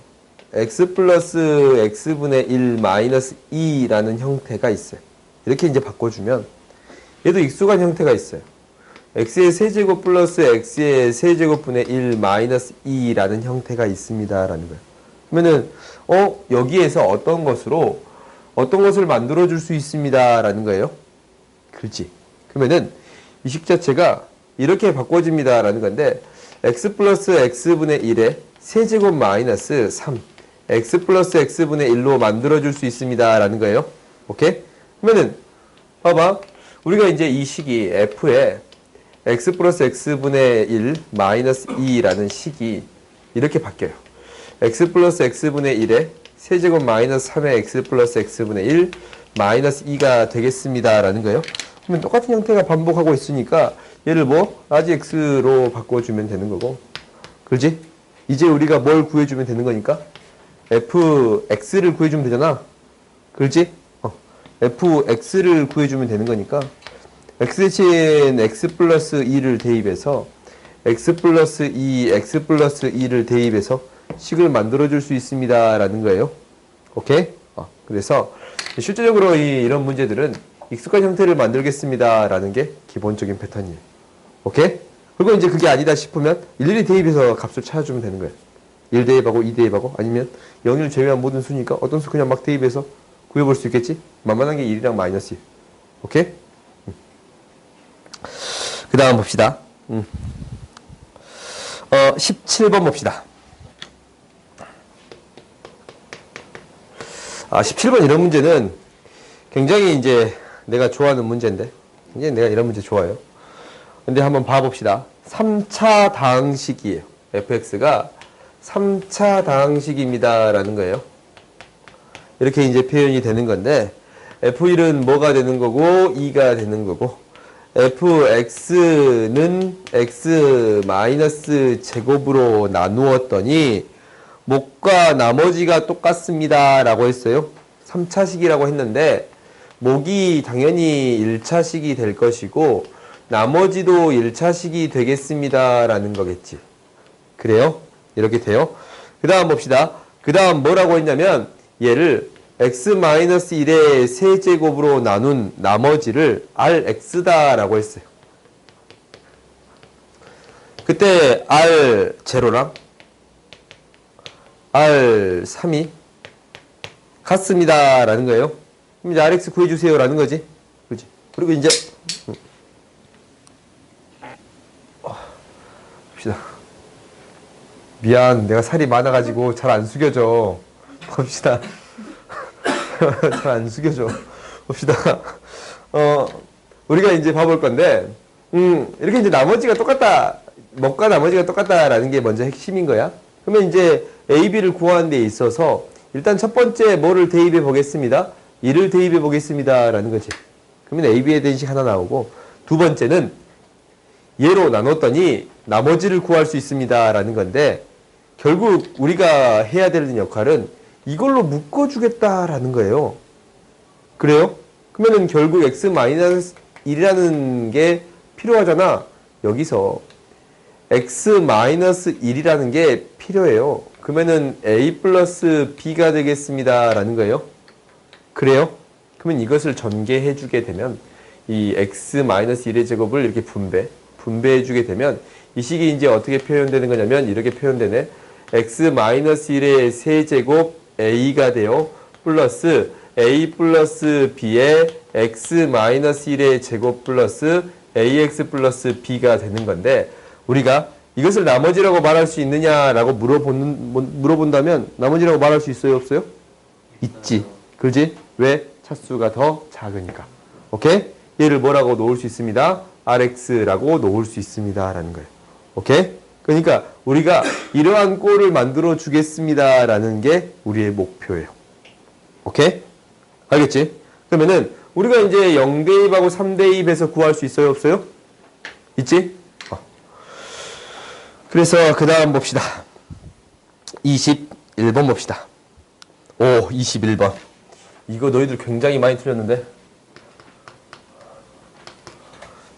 S1: x 플러스 x분의 1 마이너스 2라는 형태가 있어요. 이렇게 이제 바꿔주면 얘도 익숙한 형태가 있어요. x의 세제곱 플러스 x의 세제곱분의 1 마이너스 2라는 형태가 있습니다. 라는 거예요. 그러면은, 여기에서 어떤 것을 만들어줄 수 있습니다. 라는 거예요. 그렇지. 그러면은, 이 식 자체가 이렇게 바꿔집니다. 라는 건데, x 플러스 x분의 1의 세제곱 마이너스 3, x 플러스 x분의 1로 만들어줄 수 있습니다. 라는 거예요. 오케이? 그러면은, 봐봐. 우리가 이제 이 식이 f에 x 플러스 x분의 1 마이너스 2라는 식이 이렇게 바뀌어요. x 플러스 x분의 1에 세제곱 마이너스 3의 x 플러스 x분의 1 마이너스 2가 되겠습니다. 라는 거예요. 그러면 똑같은 형태가 반복하고 있으니까 얘를 뭐 라지 x로 바꿔주면 되는 거고, 그렇지? 이제 우리가 뭘 구해주면 되는 거니까 fx를 구해주면 되잖아. 그렇지? fx를 구해주면 되는 거니까 x 대신 x 플러스 2를 대입해서 x 플러스 2, x 플러스 2를 대입해서 식을 만들어줄 수 있습니다. 라는 거예요. 오케이? 그래서 실제적으로 이런 문제들은 익숙한 형태를 만들겠습니다. 라는 게 기본적인 패턴이에요. 오케이? 그리고 이제 그게 아니다 싶으면 일일이 대입해서 값을 찾아주면 되는 거예요. 1 대입하고 2 대입하고 아니면 0을 제외한 모든 수니까 어떤 수 그냥 막 대입해서 구해볼 수 있겠지? 만만한 게 1이랑 마이너스 1. 오케이? 그 다음 봅시다. 17번 봅시다. 17번 이런 문제는 굉장히 이제 내가 좋아하는 문제인데, 굉장히 내가 이런 문제 좋아해요. 근데 한번 봐봅시다. 3차 다항식이에요. fx가 3차 다항식입니다. 라는 거예요. 이렇게 이제 표현이 되는 건데, f1은 뭐가 되는 거고, 2가 되는 거고, fx는 x 마이너스 제곱으로 나누었더니, 목과 나머지가 똑같습니다. 라고 했어요. 3차식이라고 했는데, 목이 당연히 1차식이 될 것이고, 나머지도 1차식이 되겠습니다. 라는 거겠지. 그래요? 이렇게 돼요. 그 다음 봅시다. 그 다음 뭐라고 했냐면, 얘를 x-1의 세제곱으로 나눈 나머지를 rx다라고 했어요. 그때 r0랑 r3이 같습니다. 라는 거예요. 그럼 이제 rx 구해주세요. 라는 거지. 그렇지. 그리고 이제, 봅시다. 미안. 내가 살이 많아가지고 잘 안 숙여져. 봅시다. 잘 안 숙여져. 봅시다. 우리가 이제 봐볼 건데, 이렇게 이제 나머지가 똑같다. 먹과 나머지가 똑같다라는 게 먼저 핵심인 거야. 그러면 이제 A, B를 구하는 데 있어서 일단 첫 번째 뭐를 대입해 보겠습니다. 2를 대입해 보겠습니다. 라는 거지. 그러면 A, B에 대한 식 하나 나오고, 두 번째는 얘로 나눴더니 나머지를 구할 수 있습니다. 라는 건데, 결국 우리가 해야 되는 역할은 이걸로 묶어주겠다라는 거예요. 그래요? 그러면은 결국 x-1이라는 게 필요하잖아. 여기서 x-1이라는 게 필요해요. 그러면은 a 플러스 b가 되겠습니다. 라는 거예요. 그래요? 그러면 이것을 전개해 주게 되면 이 x-1의 제곱을 이렇게 분배해 주게 되면 이 식이 이제 어떻게 표현되는 거냐면 이렇게 표현되네. x-1의 세제곱 a가 돼요. 플러스 a 플러스 b의 x-1의 제곱 플러스 ax 플러스 b가 되는 건데, 우리가 이것을 나머지라고 말할 수 있느냐라고 물어본다면 나머지라고 말할 수 있어요? 없어요? 있지. 그렇지? 왜? 차수가 더 작으니까. 오케이? 얘를 뭐라고 놓을 수 있습니다? rx라고 놓을 수 있습니다. 라는 거예요. 오케이? 그러니까 우리가 이러한 꼴을 만들어 주겠습니다. 라는 게 우리의 목표예요. 오케이? 알겠지? 그러면은 우리가 이제 0대입하고 3대입해서 구할 수 있어요? 없어요? 있지? 그래서 그 다음 봅시다. 21번 봅시다. 21번. 이거 너희들 굉장히 많이 틀렸는데?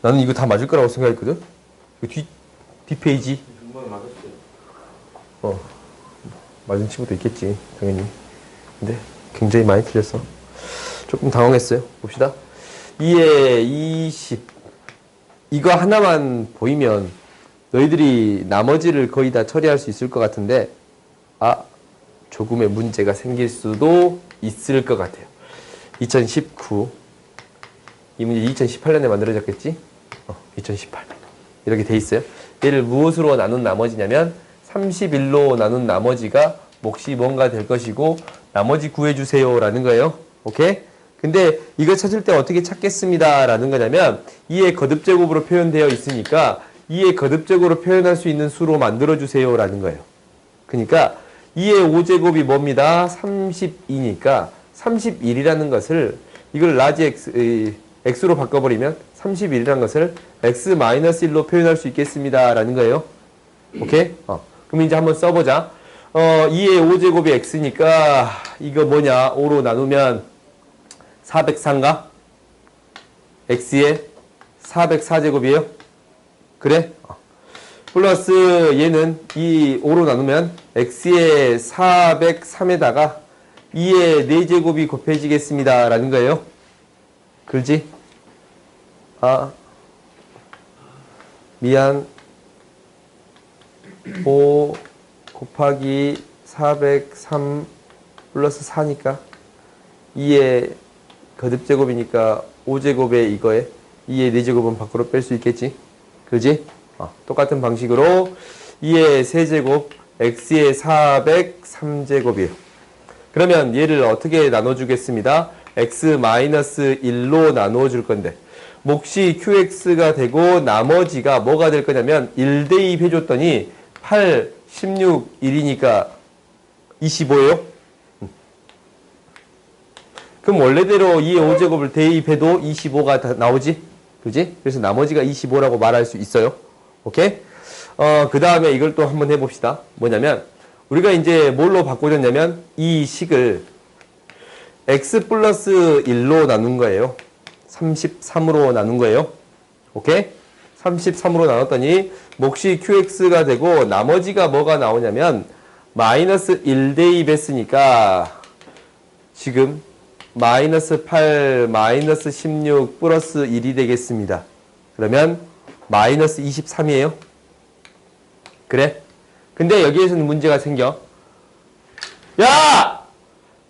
S1: 나는 이거 다 맞을 거라고 생각했거든? 뒷페이지. 맞은 친구도 있겠지, 당연히. 근데 굉장히 많이 틀렸어. 조금 당황했어요. 봅시다. 2에 20, 이거 하나만 보이면 너희들이 나머지를 거의 다 처리할 수 있을 것 같은데, 조금의 문제가 생길 수도 있을 것 같아요. 2019. 이 문제 2018년에 만들어졌겠지? 2018. 이렇게 돼 있어요. 얘를 무엇으로 나눈 나머지냐면 31로 나눈 나머지가 몫이 뭔가 될 것이고 나머지 구해주세요 라는 거예요. 오케이? 근데 이거 찾을 때 어떻게 찾겠습니다 라는 거냐면 2의 거듭제곱으로 표현되어 있으니까 2의 거듭제곱으로 표현할 수 있는 수로 만들어주세요 라는 거예요. 그러니까 2의 5제곱이 뭡니다? 32니까 31이라는 것을 이걸 라지 x로 바꿔버리면 31이라는 것을 x-1로 표현할 수 있겠습니다 라는 거예요. 오케이? 그럼 이제 한번 써보자. 2의 5제곱이 x니까 이거 뭐냐? 5로 나누면 404인가? x의 404제곱이에요. 그래? 플러스 얘는 이 5로 나누면 x의 403에다가 2의 4제곱이 곱해지겠습니다 라는 거예요. 그렇지? 미안. 5 곱하기 403 플러스 4니까 2의 거듭제곱이니까 5제곱에 이거에 2의 4제곱은 밖으로 뺄 수 있겠지? 그지? 똑같은 방식으로 2의 세제곱 x의 403제곱이에요. 그러면 얘를 어떻게 나눠주겠습니다? x-1로 나누어 줄 건데 몫이 qx가 되고 나머지가 뭐가 될 거냐면 1대2 해줬더니 8, 16, 1이니까 25예요. 그럼 원래대로 2의 5제곱을 대입해도 25가 나오지? 그지? 그래서 나머지가 25라고 말할 수 있어요. 오케이? 그 다음에 이걸 또 한번 해봅시다. 뭐냐면 우리가 이제 뭘로 바꿔줬냐면 이 식을 x 플러스 1로 나눈 거예요. 33으로 나눈 거예요. 오케이? 33으로 나눴더니 몫이 qx가 되고 나머지가 뭐가 나오냐면 마이너스 1대입 했으니까 지금 마이너스 8, 마이너스 16 플러스 1이 되겠습니다. 그러면 마이너스 23이에요. 그래? 근데 여기에서는 문제가 생겨. 야!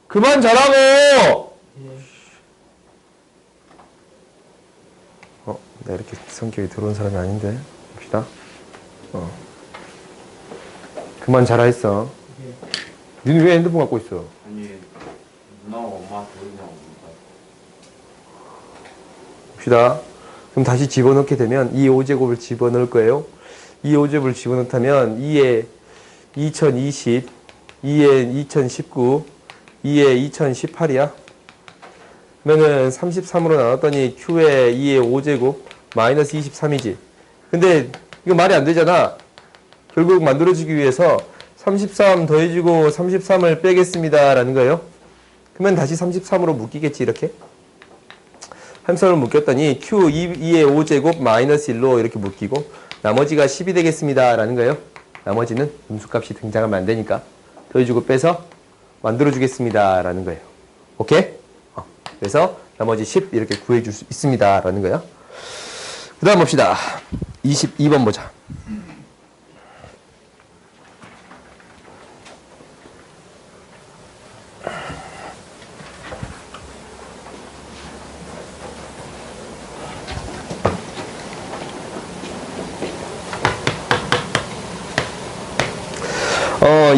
S1: 그만 자라고! 내가 이렇게 성격이 더러운 사람이 아닌데. 봅시다. 그만 자라 했어. 니는 왜 핸드폰 갖고 있어?
S3: 아니 누나가 엄마한테 그러냐고.
S1: 봅시다. 그럼 다시 집어넣게 되면 2의 5제곱을 집어넣을 거예요. 2의 5제곱을 집어넣다면 2의 2020, 2의 2019, 2의 2018이야. 그러면은 33으로 나눴더니 q의 2의 5제곱 마이너스 23이지. 근데 이거 말이 안 되잖아. 결국 만들어지기 위해서 33 더해주고 33을 빼겠습니다 라는 거예요. 그러면 다시 33으로 묶이겠지 이렇게. 함수를 묶였더니 q 2의 5제곱 마이너스 1로 이렇게 묶이고 나머지가 10이 되겠습니다 라는 거예요. 나머지는 음수값이 등장하면 안 되니까 더해주고 빼서 만들어주겠습니다 라는 거예요. 오케이? 그래서 나머지 10 이렇게 구해줄 수 있습니다 라는 거예요. 그 다음 봅시다. 22번 보자.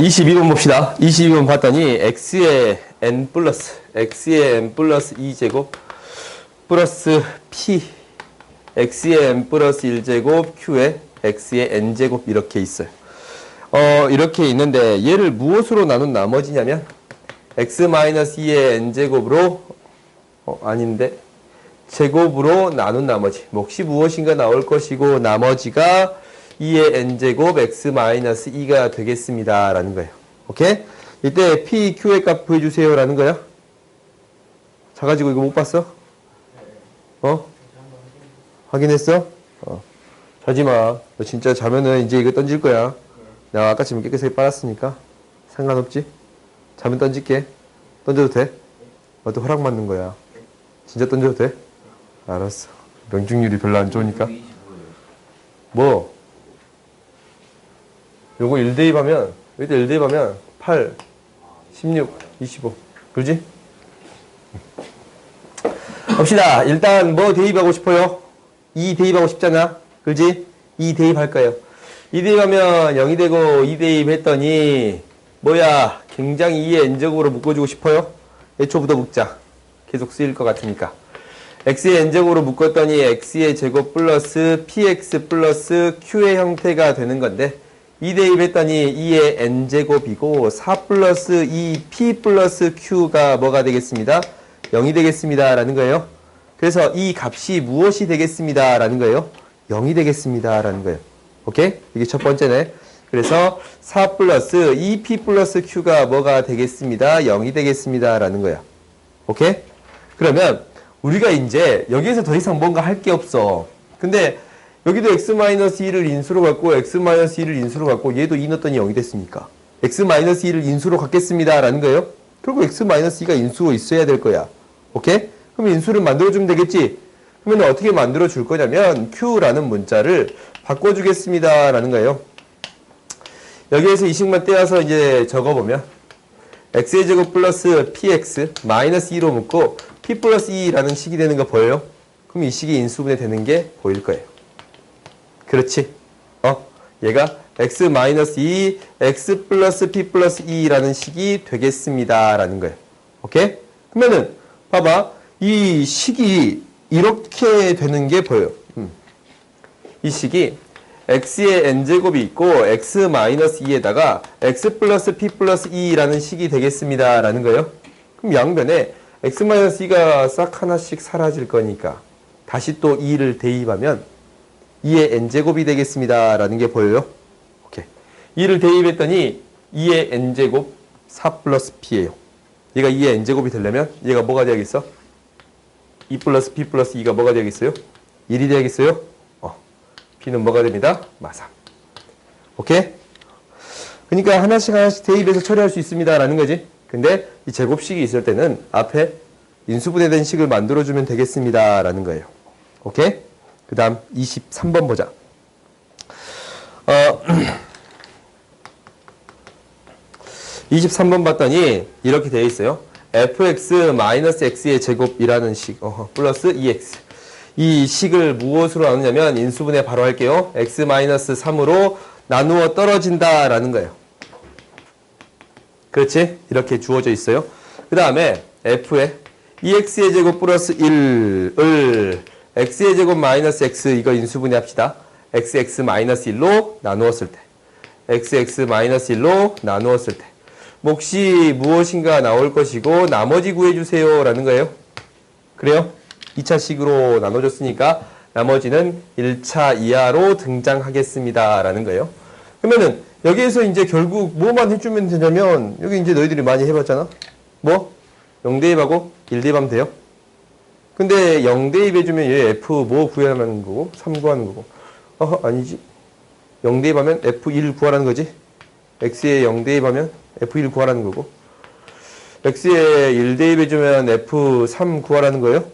S1: 22번 봅시다. 22번 봤더니 x의 n 플러스 2제곱 플러스 p x의 n 플러스 1제곱 q의 x의 n제곱 이렇게 있어요. 이렇게 있는데 얘를 무엇으로 나눈 나머지냐면 x-2의 n제곱으로 아닌데 제곱으로 나눈 나머지 몫이 무엇인가 나올 것이고 나머지가 2의 n제곱 x-2가 되겠습니다 라는 거예요. 오케이? 이때 p, q의 값 구해주세요 라는 거야. 자가지고 이거 못 봤어? 확인했어? 자지마. 너 진짜 자면은 이제 이거 던질 거야. 내가 아까처럼 깨끗하게 빨았으니까 상관없지? 자면 던질게. 던져도 돼? 너도 허락 받는 거야. 진짜 던져도 돼? 알았어. 명중률이 별로 안 좋으니까. 뭐? 요거 1 대입하면, 여기다 1 대입하면 8, 16, 25. 그러지? 봅시다. 일단 뭐 대입하고 싶어요? 2 대입하고 싶잖아. 그렇지? 2 대입할 거예요. 2 대입하면 0이 되고 2 대입했더니 뭐야? 굉장히 2의 n제곱으로 묶어주고 싶어요? 애초부터 묶자. 계속 쓰일 것 같으니까. x의 n제곱으로 묶었더니 x의 제곱 플러스 px 플러스 q의 형태가 되는 건데 2 대입했더니 2의 n제곱이고 4 플러스 2p 플러스 q가 뭐가 되겠습니다? 0이 되겠습니다. 라는 거예요. 그래서 이 값이 무엇이 되겠습니다. 라는 거예요. 0이 되겠습니다. 라는 거예요. 오케이? 이게 첫 번째네. 그래서 4 플러스 2p 플러스 q가 뭐가 되겠습니다. 0이 되겠습니다. 라는 거야. 오케이? 그러면 우리가 이제 여기에서 더 이상 뭔가 할 게 없어. 근데 여기도 x-2를 인수로 갖고 x-2를 인수로 갖고 얘도 2 넣었더니 0이 됐으니까 x-2를 인수로 갖겠습니다. 라는 거예요. 결국 x-2가 인수로 있어야 될 거야. 오케이? 그럼 인수를 만들어주면 되겠지? 그러면 어떻게 만들어줄 거냐면 q라는 문자를 바꿔주겠습니다. 라는 거예요. 여기에서 이 식만 떼어서 이제 적어보면 x의 제곱 플러스 px 마이너스 2로 묶고 p 플러스 2라는 식이 되는 거 보여요? 그럼 이 식이 인수분해 되는 게 보일 거예요. 그렇지? 얘가 x 마이너스 2, x 플러스 p 플러스 2라는 식이 되겠습니다. 라는 거예요. 오케이? 그러면은 봐봐. 이 식이 이렇게 되는 게 보여요. 이 식이 x의 n제곱이 있고 x 마이너스 2에다가 x 플러스 p 플러스 2라는 식이 되겠습니다. 라는 거예요. 그럼 양변에 x 마이너스 2가 싹 하나씩 사라질 거니까 다시 또 2를 대입하면 2의 n제곱이 되겠습니다. 라는 게 보여요. 오케이. 2를 대입했더니 2의 n제곱 4 플러스 p예요. 얘가 2의 n제곱이 되려면 얘가 뭐가 되야겠어? 2 플러스 p 플러스 2가 뭐가 되야겠어요? 1이 되야겠어요? p는 뭐가 됩니다? 마삼. 오케이? 그러니까 하나씩 대입해서 처리할 수 있습니다. 라는 거지. 근데 이 제곱식이 있을 때는 앞에 인수분해된 식을 만들어주면 되겠습니다. 라는 거예요. 오케이? 그 다음 23번 보자. 23번 봤더니 이렇게 되어 있어요. fx-x의 제곱이라는 식 플러스 2x 이 식을 무엇으로 나누냐면 인수분해 바로 할게요. x-3으로 나누어 떨어진다 라는 거예요. 그렇지? 이렇게 주어져 있어요. 그 다음에 f에 2x의 제곱 플러스 1을 x의 제곱 마이너스 x 이거 인수분해 합시다. xx 마이너스 1로 나누었을 때 xx 마이너스 1로 나누었을 때 몫이 무엇인가 나올 것이고 나머지 구해주세요 라는 거예요. 그래요? 2차식으로 나눠줬으니까 나머지는 1차 이하로 등장하겠습니다 라는 거예요. 그러면은 여기에서 이제 결국 뭐만 해주면 되냐면 여기 이제 너희들이 많이 해봤잖아. 뭐? 0대입하고 1대입하면 돼요. 근데 0대입해주면 얘 f 뭐 구하라는 거고 3 구하는 거고 아니지. 0대입하면 f1 구하라는 거지. x에 0대입하면 f1 구하라는 거고 x에 1대입해주면 f3 구하라는 거예요.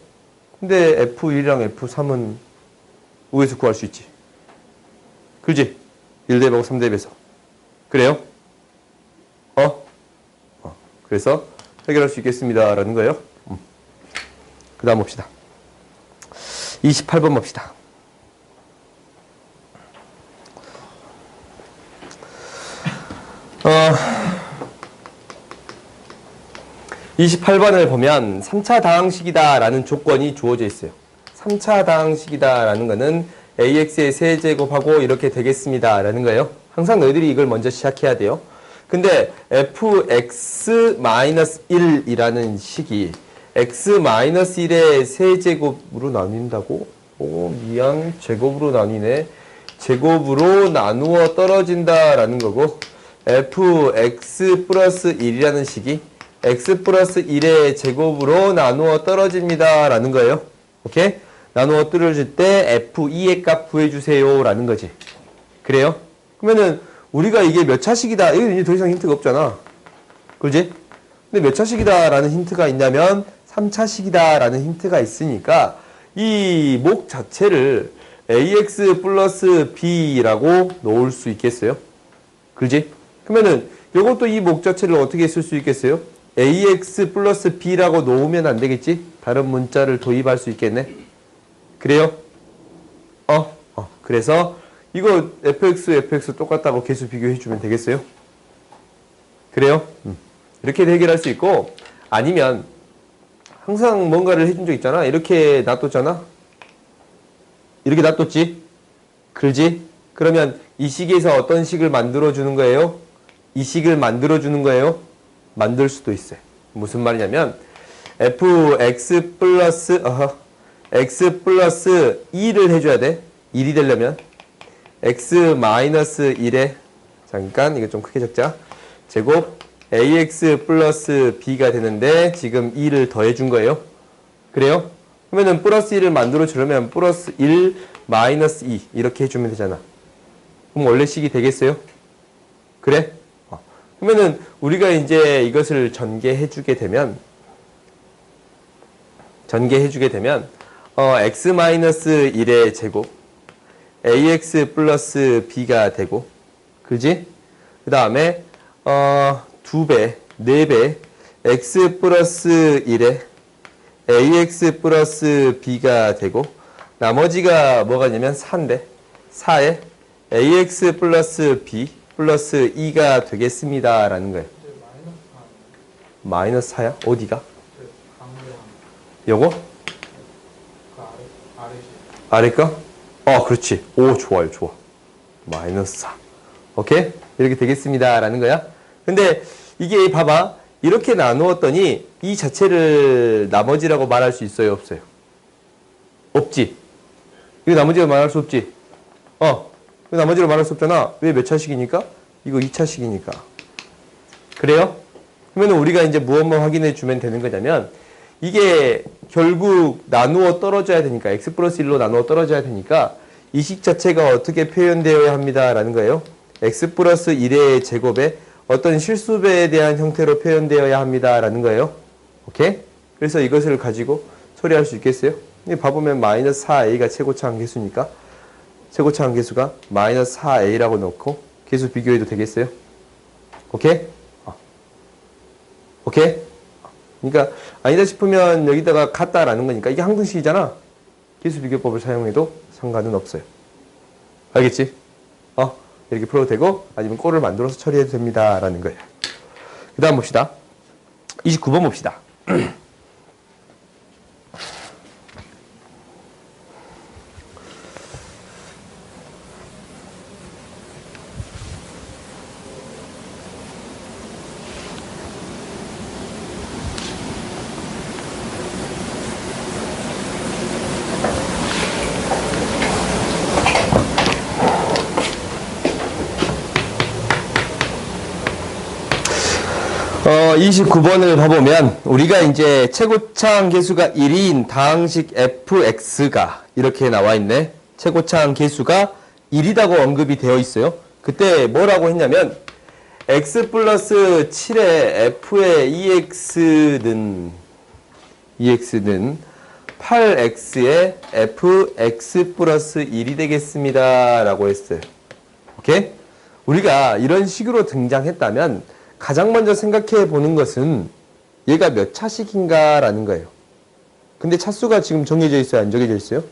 S1: 근데 f1이랑 f3은 우에서 구할 수 있지. 그지? 1대입하고 3대입해서. 그래요? 그래서 해결할 수 있겠습니다. 라는 거예요. 그 다음 봅시다. 28번 봅시다. 28번을 보면 3차 다항식이다 라는 조건이 주어져 있어요. 3차 다항식이다 라는 거는 AX의 세제곱하고 이렇게 되겠습니다 라는 거예요. 항상 너희들이 이걸 먼저 시작해야 돼요. 근데 fx-1이라는 식이 x-1의 세제곱으로 나뉜다고? 미안. 제곱으로 나뉘네. 제곱으로 나누어 떨어진다 라는 거고 fx 플러스 1이라는 식이 x 플러스 1의 제곱으로 나누어 떨어집니다 라는 거예요. 오케이? 나누어 떨어질 때 f2의 값 구해주세요 라는 거지. 그래요? 그러면은 우리가 이게 몇 차식이다. 이거 이제 더 이상 힌트가 없잖아. 그렇지? 근데 몇 차식이다 라는 힌트가 있냐면 3차식이다 라는 힌트가 있으니까 이 목 자체를 ax 플러스 b라고 놓을 수 있겠어요? 그지? 그러면은 이것도 이 목자체를 어떻게 쓸 수 있겠어요? ax 플러스 b라고 놓으면 안 되겠지? 다른 문자를 도입할 수 있겠네? 그래요? 그래서 이거 fx 똑같다고 계수 비교해주면 되겠어요? 그래요? 이렇게 해결할 수 있고, 아니면 항상 뭔가를 해준 적 있잖아. 이렇게 놔뒀잖아. 이렇게 놔뒀지? 그러지? 그러면 이 식에서 어떤 식을 만들어주는 거예요? 이 식을 만들어주는 거예요? 만들 수도 있어요. 무슨 말이냐면 fx 플러스 x 플러스 2를 해줘야 돼. 1이 되려면 x 마이너스 1에 잠깐 이거 좀 크게 적자. 제곱 ax 플러스 b가 되는데 지금 2를 더해준 거예요. 그래요? 그러면은 플러스 1을 만들어 주려면 플러스 1 마이너스 2 이렇게 해주면 되잖아. 그럼 원래 식이 되겠어요? 그래? 그러면은 우리가 이제 이것을 전개해주게 되면 x 마이너스 1의 제곱 ax 플러스 b가 되고, 그지? 그 다음에 2배, 4배 x 플러스 1에 ax 플러스 b가 되고, 나머지가 뭐가 되냐면 4인데 4에 ax 플러스 b 플러스 2가 되겠습니다 라는 거예요. 마이너스 4야? 어디가? 요거? 아래 거? 그렇지. 오, 좋아요, 좋아. 마이너스 4. 오케이? 이렇게 되겠습니다 라는 거야. 근데 이게 봐봐. 이렇게 나누었더니 이 자체를 나머지라고 말할 수 있어요, 없어요? 없지. 이거 나머지라고 말할 수 없지. 이거 나머지로 말할 수 없잖아. 왜 몇 차식이니까? 이거 2차식이니까. 그래요? 그러면 우리가 이제 무엇만 확인해 주면 되는 거냐면, 이게 결국 나누어 떨어져야 되니까, x 플러스 1로 나누어 떨어져야 되니까 이 식 자체가 어떻게 표현되어야 합니다 라는 거예요. x 플러스 1의 제곱에 어떤 실수배에 대한 형태로 표현되어야 합니다 라는 거예요. 오케이? 그래서 이것을 가지고 처리할 수 있겠어요? 봐보면 마이너스 4a가 최고차 함계수니까 최고차 함계수가 마이너스 4a라고 넣고 계수 비교해도 되겠어요? 오케이? 오케이? 그러니까 아니다 싶으면 여기다가 같다라는 거니까 이게 항등식이잖아. 계수 비교법을 사용해도 상관은 없어요. 알겠지? 이렇게 풀어도 되고 아니면 꼴을 만들어서 처리해도 됩니다 라는 거예요. 그 다음 봅시다. 29번 봅시다. 어, 29번을 봐보면 우리가 이제 최고차항 계수가 1인 다항식 fx가 이렇게 나와 있네. 최고차항 계수가 1이라고 언급이 되어 있어요. 그때 뭐라고 했냐면 x 플러스 7의 f의 ex는 8x의 fx 플러스 1이 되겠습니다 라고 했어요. 오케이? 우리가 이런 식으로 등장했다면 가장 먼저 생각해 보는 것은 얘가 몇 차식인가 라는 거예요. 근데 차수가 지금 정해져 있어요? 안 정해져 있어요?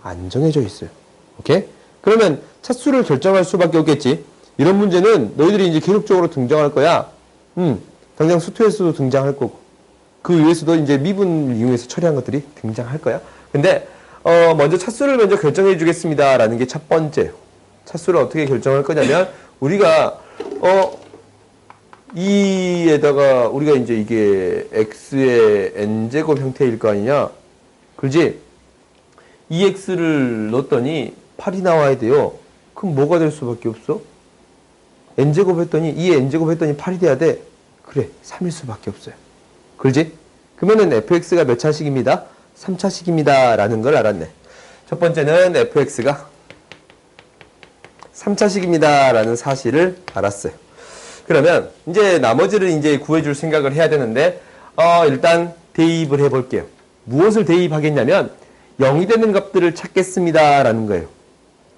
S1: 안 정해져 있어요. 오케이? 그러면 차수를 결정할 수밖에 없겠지. 이런 문제는 너희들이 이제 계속적으로 등장할 거야. 당장 수투에서도 등장할 거고 그 위에서도 이제 미분을 이용해서 처리한 것들이 등장할 거야. 근데 먼저 차수를 먼저 결정해 주겠습니다 라는 게 첫 번째예요. 차수를 어떻게 결정할 거냐면 우리가 e에다가 우리가 이제 이게 x의 n제곱 형태일 거 아니냐? 그렇지? 2x를 넣었더니 8이 나와야 돼요. 그럼 뭐가 될 수밖에 없어? n제곱 했더니 2의 n제곱 했더니 8이 돼야 돼. 그래, 3일 수밖에 없어요. 그렇지? 그러면은 fx가 몇 차식입니다? 3차식입니다 라는 걸 알았네. 첫 번째는 fx가 3차식입니다 라는 사실을 알았어요. 그러면 이제 나머지를 이제 구해줄 생각을 해야 되는데 일단 대입을 해볼게요. 무엇을 대입하겠냐면 0이 되는 값들을 찾겠습니다. 라는 거예요.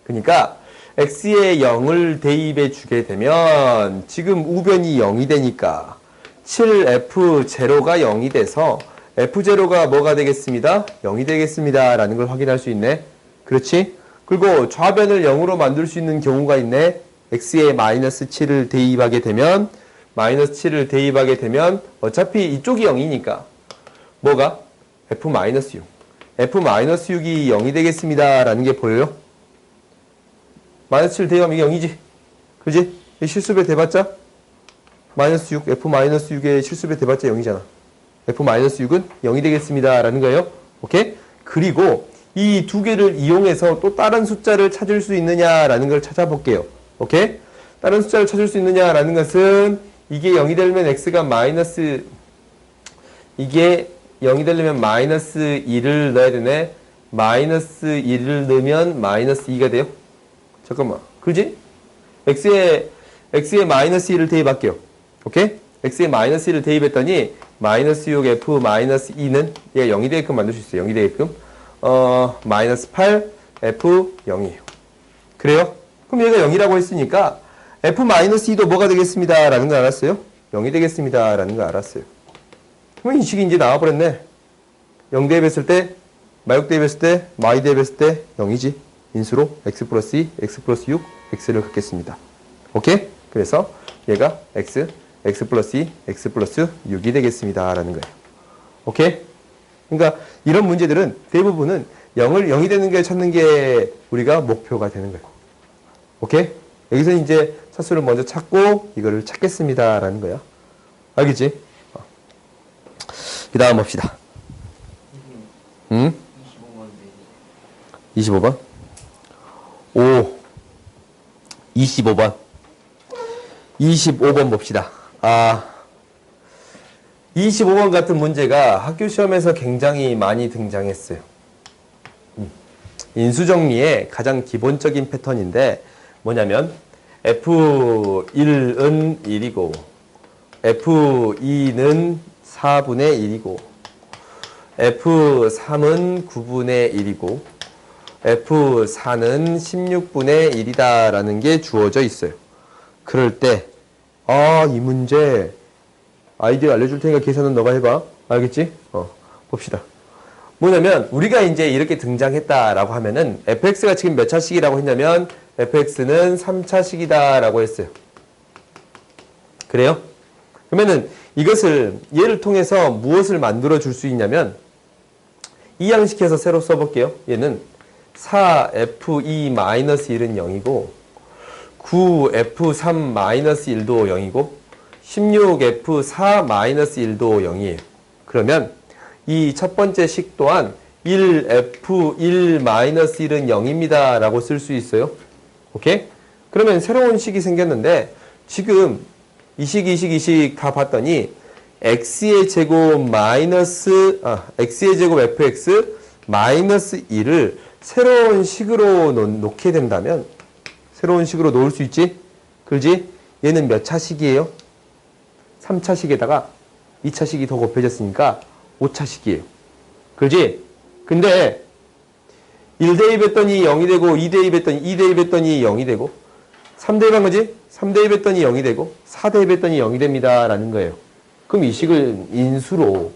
S1: 그러니까 x에 0을 대입해 주게 되면 지금 우변이 0이 되니까 7f0가 0이 돼서 f0가 뭐가 되겠습니다? 0이 되겠습니다. 라는 걸 확인할 수 있네. 그렇지? 그리고 좌변을 0으로 만들 수 있는 경우가 있네. x에 마이너스 7을 대입하게 되면 어차피 이쪽이 0이니까 뭐가? f-6 f-6이 0이 되겠습니다. 라는 게 보여요? 마이너스 7 대입하면 이게 0이지. 그지? 실수배 대봤자 마이너스 6, f-6의 실수배 대봤자 0이잖아. f-6은 0이 되겠습니다. 라는 거예요. 오케이? 그리고 이 두 개를 이용해서 또 다른 숫자를 찾을 수 있느냐라는 걸 찾아볼게요. 오케이? 다른 숫자를 찾을 수 있느냐라는 것은 이게 0이 되려면 x가 이게 0이 되려면 마이너스 1을 넣어야 되네. 마이너스 1을 넣으면 마이너스 2가 돼요. 잠깐만. 그지? x에 마이너스 1을 대입할게요. 오케이? x에 마이너스 1을 대입했더니 마이너스 6 f 마이너스 2는 얘가 0이 되게끔 만들 수 있어요. 0이 되게끔. 마이너스 8 f 0이에요. 그래요? 그럼 얘가 0이라고 했으니까 f 마이너스 2도 뭐가 되겠습니다. 라는 거 알았어요? 0이 되겠습니다. 라는 거 알았어요. 그럼 이 식이 이제 나와버렸네. 0 대입했을 때, 마육 대입했을 때, 마이 대입했을 때 0이지. 인수로 x 플러스 2, x 플러스 6, x를 갖겠습니다. 오케이? 그래서 얘가 x 플러스 2, x 플러스 6이 되겠습니다. 라는 거예요. 오케이? 그러니까 이런 문제들은 대부분은 0이 되는 게 찾는 게 우리가 목표가 되는 거예요. 오케이? 여기서 이제 차수를 먼저 찾고 이거를 찾겠습니다. 라는 거야. 알겠지? 그 다음 봅시다. 25번. 25번. 25번 봅시다. 25번 같은 문제가 학교 시험에서 굉장히 많이 등장했어요. 인수정리의 가장 기본적인 패턴인데 뭐냐면 F1은 1이고 F2는 4분의 1이고 F3은 9분의 1이고 F4는 16분의 1이다 라는 게 주어져 있어요. 그럴 때 이 문제 아이디어 알려줄 테니까 계산은 너가 해봐. 알겠지? 봅시다. 뭐냐면 우리가 이제 이렇게 등장했다라고 하면은 fx가 지금 몇 차식이라고 했냐면 fx는 3차식이다 라고 했어요. 그래요? 그러면은 이것을 얘를 통해서 무엇을 만들어 줄 수 있냐면 이양시켜서 새로 써볼게요. 얘는 4f2-1은 0이고 9f3-1도 0이고 16f4-1도 0이에요. 그러면 이 첫 번째 식 또한 1f1-1은 0입니다 라고 쓸 수 있어요. 오케이? 그러면 새로운 식이 생겼는데 지금 이 식 다 봤더니 x의 제곱 fx 마이너스 1을 새로운 식으로 놓게 된다면 새로운 식으로 놓을 수 있지? 그렇지? 얘는 몇 차식이에요? 3차식에다가 2차식이 더 곱해졌으니까 5차식이에요. 그렇지? 근데 1 대입했더니 0이 되고 2 대입했더니 0이 되고 3 대입한 거지? 3 대입했더니 0이 되고 4 대입했더니 0이 됩니다. 라는 거예요. 그럼 이 식을 인수로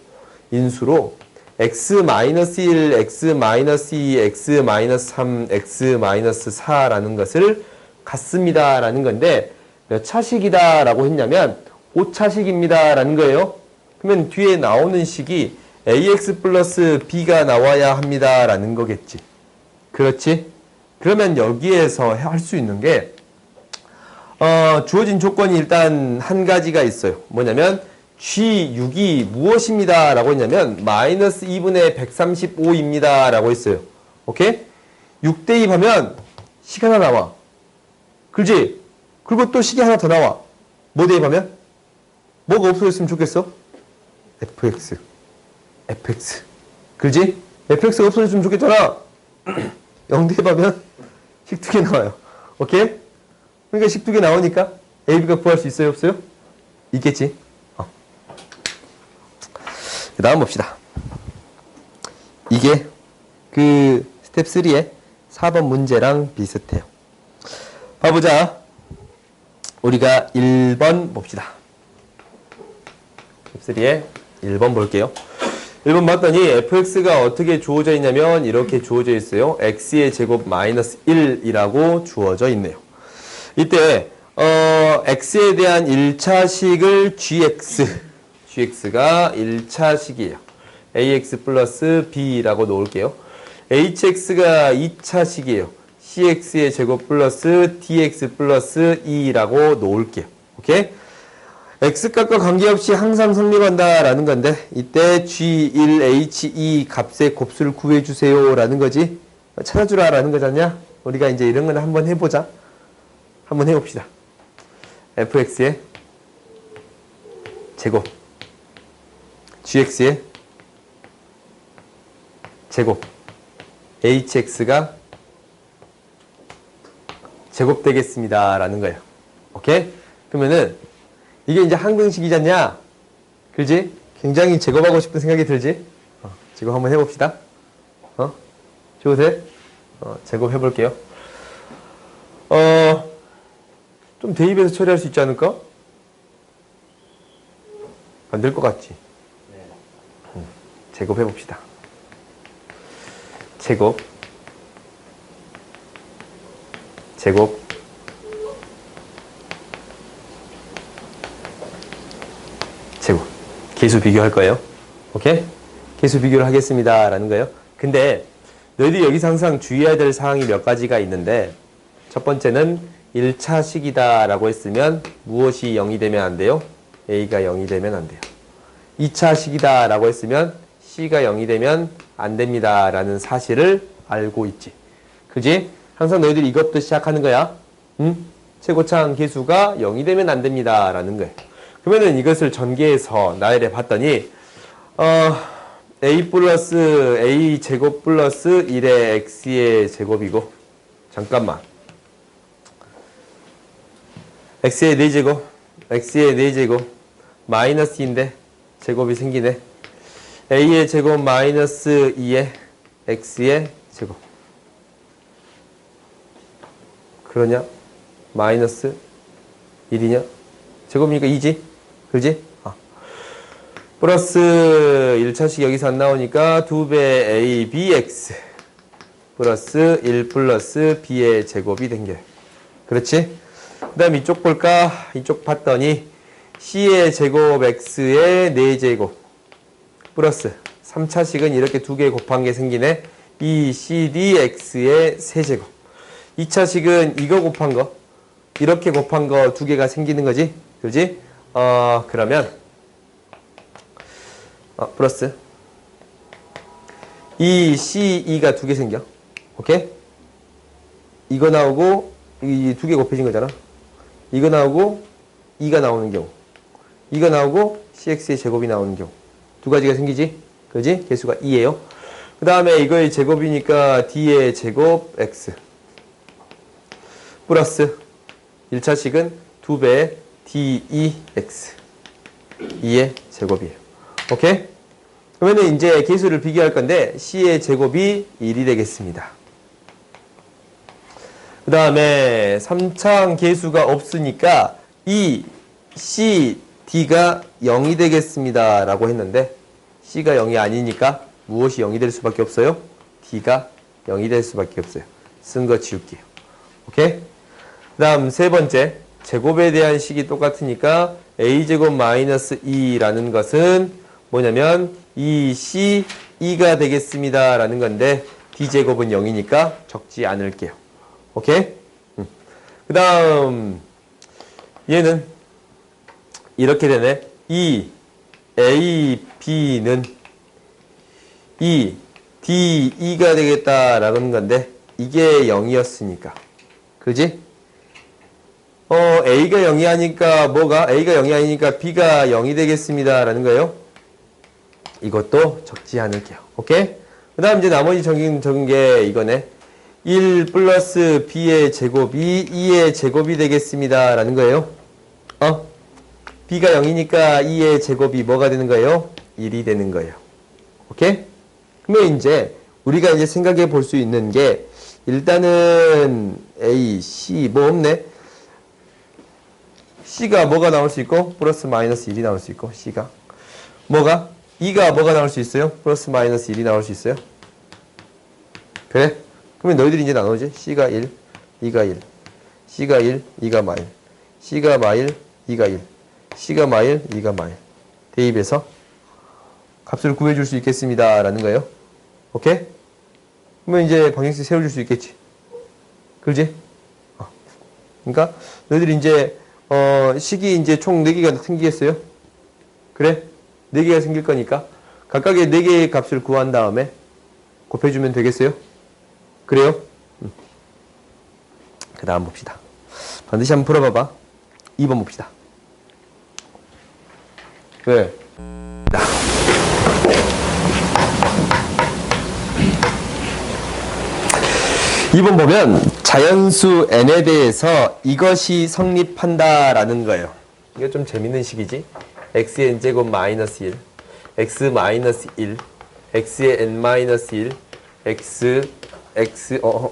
S1: x-1, x-2, x-3, x-4라는 것을 갖습니다. 라는 건데 몇 차식이다 라고 했냐면 5차식입니다. 라는 거예요. 그러면 뒤에 나오는 식이 ax 플러스 b가 나와야 합니다. 라는 거겠지. 그렇지? 그러면 여기에서 할 수 있는 게 주어진 조건이 일단 한 가지가 있어요. 뭐냐면 G6이 무엇입니다. 라고 했냐면 마이너스 2분의 135입니다. 라고 했어요. 오케이? 6 대입하면 식 하나 나와. 그렇지? 그리고 또 식이 하나 더 나와. 뭐 대입하면? 뭐가 없어졌으면 좋겠어? fx. 그렇지? fx가 없어졌으면 좋겠잖아. 0 대입하면 식 2개 나와요. 오케이? 그러니까 식 2개 나오니까 a, b가 구할 수 있어요? 없어요? 있겠지? 그 다음 봅시다. 이게 그 스텝 3의 4번 문제랑 비슷해요. 봐보자. 우리가 1번 봅시다. 스텝 3의 1번 볼게요. 1번 봤더니 fx가 어떻게 주어져 있냐면 이렇게 주어져 있어요. x의 제곱 마이너스 1이라고 주어져 있네요. 이때 x에 대한 1차식을 gx가 1차식이에요. ax 플러스 b라고 놓을게요. hx가 2차식이에요. cx의 제곱 플러스 dx 플러스 2라고 놓을게요. 오케이? x값과 관계없이 항상 성립한다 라는 건데 이때 g1h2 값의 곱수를 구해주세요 라는 거지. 찾아주라 라는 거잖냐? 우리가 이제 이런 거는 한번 해보자. 한번 해봅시다. fx의 제곱 gx의 제곱 hx가 제곱되겠습니다 라는 거예요. 오케이? 그러면은 이게 이제 항등식이잖냐? 그지? 굉장히 제곱하고 싶은 생각이 들지? 제곱 한번 해봅시다. 좋으세요? 제곱 해볼게요. 좀 대입해서 처리할 수 있지 않을까? 안 될 것 같지? 제곱 해봅시다. 제곱 계수 비교할 거예요. 오케이? 계수 비교를 하겠습니다 라는 거예요. 근데 너희들이 여기서 항상 주의해야 될 사항이 몇 가지가 있는데 첫 번째는 1차식이다 라고 했으면 무엇이 0이 되면 안 돼요? a가 0이 되면 안 돼요. 2차식이다 라고 했으면 c가 0이 되면 안 됩니다 라는 사실을 알고 있지. 그지? 항상 너희들이 이것부터 시작하는 거야. 최고차항 계수가 0이 되면 안 됩니다 라는 거예요. 그러면은 이것을 전개해서 나열해 봤더니 a 플러스 a 제곱 플러스 1의 x의 제곱이고 잠깐만 x의 4제곱 x의 4제곱 마이너스 2인데 제곱이 생기네. a의 제곱 마이너스 2의 x의 제곱 그러냐? 마이너스 1이냐? 제곱이니까 2지? 그지? 플러스 1차식 여기서 안 나오니까 2배 a bx 플러스 1 플러스 b의 제곱이 생겨요. 그렇지? 그 다음 이쪽 볼까? 이쪽 봤더니 c의 제곱 x의 4제곱 플러스 3차식은 이렇게 2개 곱한 게 생기네. 이 cd x의 3제곱 2차식은 이거 곱한 거 이렇게 곱한 거 2개가 생기는 거지. 그지? 그러면 플러스 이 C2가 2개 생겨. 오케이? 이거 나오고 이 2개 곱해진 거잖아. 이거 나오고 2가 나오는 경우 이거 나오고 CX의 제곱이 나오는 경우 두 가지가 생기지. 그지? 개수가 2예요. 그 다음에 이거의 제곱이니까 D의 제곱 X 플러스 1차식은 2배 DEX 2의 제곱이에요. 오케이? 그러면 이제 개수를 비교할 건데 C의 제곱이 1이 되겠습니다. 그 다음에 3차항 개수가 없으니까 이 C, D가 0이 되겠습니다 라고 했는데 C가 0이 아니니까 무엇이 0이 될 수밖에 없어요? D가 0이 될 수밖에 없어요. 쓴 거 지울게요. 오케이? 그 다음 세 번째 제곱에 대한 식이 똑같으니까 a제곱 마이너스 2라는 것은 뭐냐면 이 C, 2가 되겠습니다 라는 건데 d제곱은 0이니까 적지 않을게요. 오케이? 그 다음 얘는 이렇게 되네. 이 a, b는 이 d, 2가 되겠다라는 건데 이게 0이었으니까 그지? a가 0이 하니까 뭐가? a가 0이 아니니까 b가 0이 되겠습니다 라는 거예요. 이것도 적지 않을게요. 오케이? 그 다음 이제 나머지 적은 게 이거네. 1 플러스 b의 제곱이 2의 제곱이 되겠습니다 라는 거예요. b가 0이니까 2의 제곱이 뭐가 되는 거예요? 1이 되는 거예요. 오케이? 그러면 이제 우리가 이제 생각해 볼 수 있는 게 일단은 A, C 뭐 없네. C가 뭐가 나올 수 있고 플러스 마이너스 1이 나올 수 있고 C가 뭐가? 2가 뭐가 나올 수 있어요? 플러스 마이너스 1이 나올 수 있어요? 그래? 그러면 너희들이 이제 나누지? C가 1, 2가 1 C가 1, 2가 마일 C가 마일, 2가 1 C가 마일, 2가 마일 대입해서 값을 구해줄 수 있겠습니다 라는 거예요. 오케이? 그러면 이제 방정식 세워줄 수 있겠지. 그렇지? 그러니까 너희들이 이제 식이 이제 총 4개가 생기겠어요? 그래? 4개가 생길 거니까 각각의 4개의 값을 구한 다음에 곱해주면 되겠어요? 그래요? 그 다음 봅시다. 반드시 한번 풀어봐봐. 2번 봅시다. 왜? 2번 보면 자연수 n에 대해서 이것이 성립한다라는 거예요. 이거 좀 재밌는 식이지. x의 n제곱 마이너스 1, x 마이너스 1, x의 n 마이너스 1,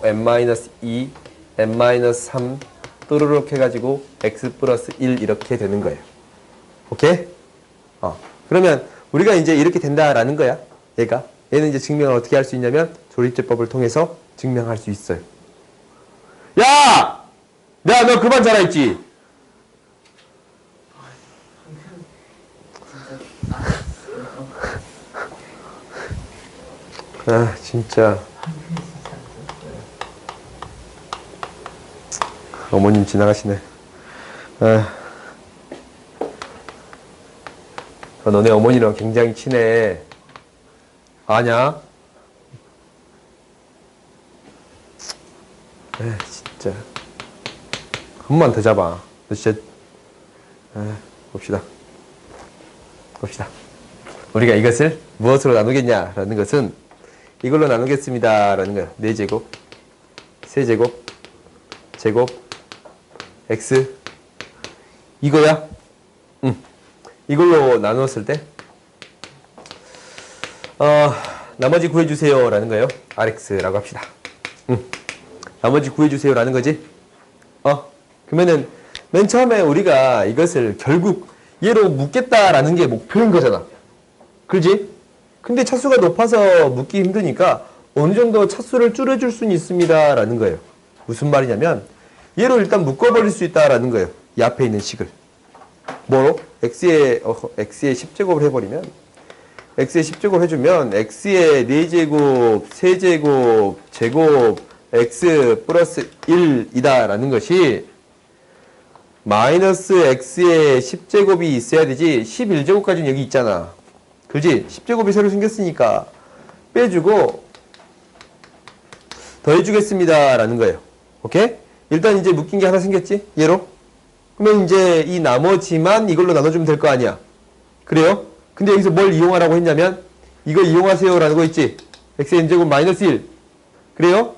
S1: n 마이너스 2, n 마이너스 3 또르륵 해가지고 x 플러스 1 이렇게 되는 거예요. 오케이? 그러면 우리가 이제 이렇게 된다라는 거야. 얘는 이제 증명을 어떻게 할 수 있냐면 조립제법을 통해서 증명할 수 있어요. 야! 너 그만 자라 했지? 아, 진짜. 어머님 지나가시네. 너네 어머니랑 굉장히 친해. 아냐? 진짜. 한 번만 더 잡아. 너 진짜. 봅시다. 우리가 이것을 무엇으로 나누겠냐라는 것은 이걸로 나누겠습니다라는 거야. 4제곱, 세제곱, 제곱, x 이거야. 이걸로 나누었을 때 나머지 구해주세요 라는 거예요. rx라고 합시다. 나머지 구해주세요 라는 거지. 그러면은 맨 처음에 우리가 이것을 결국 얘로 묶겠다라는 게 목표인 거잖아. 그렇지? 근데 차수가 높아서 묶기 힘드니까 어느 정도 차수를 줄여줄 수는 있습니다 라는 거예요. 무슨 말이냐면 얘로 일단 묶어버릴 수 있다라는 거예요. 이 앞에 있는 식을 뭐로? x의 10제곱을 해버리면 x의 10제곱 해주면 x의 4제곱, 세제곱, 제곱 x 플러스 1이다 라는 것이 마이너스 x의 10제곱이 있어야 되지 11제곱까지는 여기 있잖아. 그지? 10제곱이 새로 생겼으니까 빼주고 더해주겠습니다 라는 거예요. 오케이? 일단 이제 묶인 게 하나 생겼지? 얘로? 그러면 이제 이 나머지만 이걸로 나눠주면 될 거 아니야. 그래요? 근데 여기서 뭘 이용하라고 했냐면 이거 이용하세요 라는 거 있지? x의 n제곱 마이너스 1. 그래요?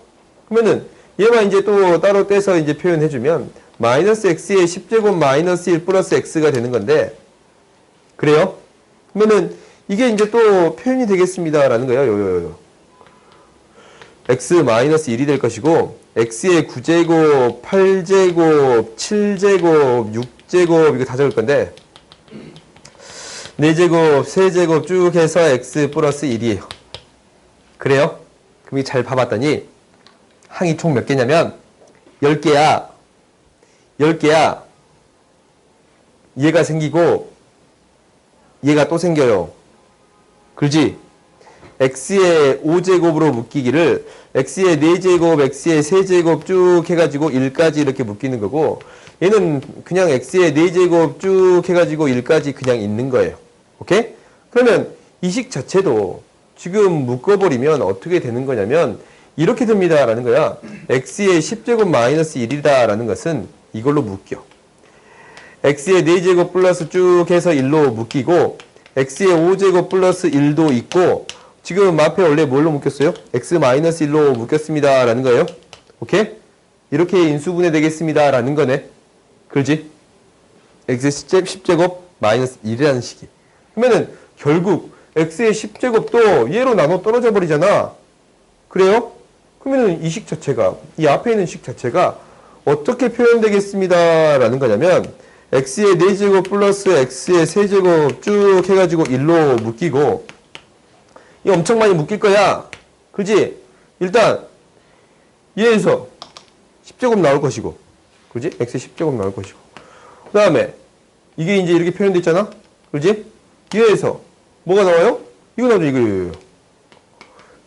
S1: 그러면은 얘만 이제 또 따로 떼서 이제 표현해주면 마이너스 x의 10제곱 마이너스 1 플러스 x가 되는 건데 그래요? 그러면은 이게 이제 또 표현이 되겠습니다 라는 거예요. x 마이너스 1이 될 것이고 x의 9제곱, 8제곱, 7제곱, 6제곱 이거 다 적을 건데 4제곱, 세제곱 쭉 해서 x 플러스 1이에요. 그래요? 그럼 잘 봐봤더니 항이 총 몇 개냐면 10개야. 10개야. 얘가 생기고 얘가 또 생겨요. 그렇지? x의 5제곱으로 묶이기를 x의 4제곱, x의 세제곱 쭉 해가지고 1까지 이렇게 묶이는 거고 얘는 그냥 x의 4제곱 쭉 해가지고 1까지 그냥 있는 거예요. 오케이? 그러면 이 식 자체도 지금 묶어버리면 어떻게 되는 거냐면 이렇게 됩니다 라는 거야. x의 10제곱 마이너스 1이다 라는 것은 이걸로 묶여. x의 4제곱 플러스 쭉 해서 1로 묶이고 x의 5제곱 플러스 1도 있고 지금 앞에 원래 뭘로 묶였어요? x 마이너스 1로 묶였습니다 라는 거예요. 오케이? 이렇게 인수분해 되겠습니다 라는 거네. 그렇지? x의 10제곱 마이너스 1이라는 식이. 그러면은 결국 x의 10제곱도 얘로 나눠 떨어져 버리잖아. 그래요? 그러면 이 식 자체가, 이 앞에 있는 식 자체가 어떻게 표현되겠습니다 라는 거냐면 x의 4제곱 플러스 x의 세제곱 쭉 해가지고 1로 묶이고, 이 엄청 많이 묶일 거야. 그지? 일단 얘에서 10제곱 나올 것이고, 그지? x의 10제곱 나올 것이고, 그 다음에 이게 이제 이렇게 표현되어 있잖아. 그지? 얘에서 뭐가 나와요? 이거 나오죠. 이거.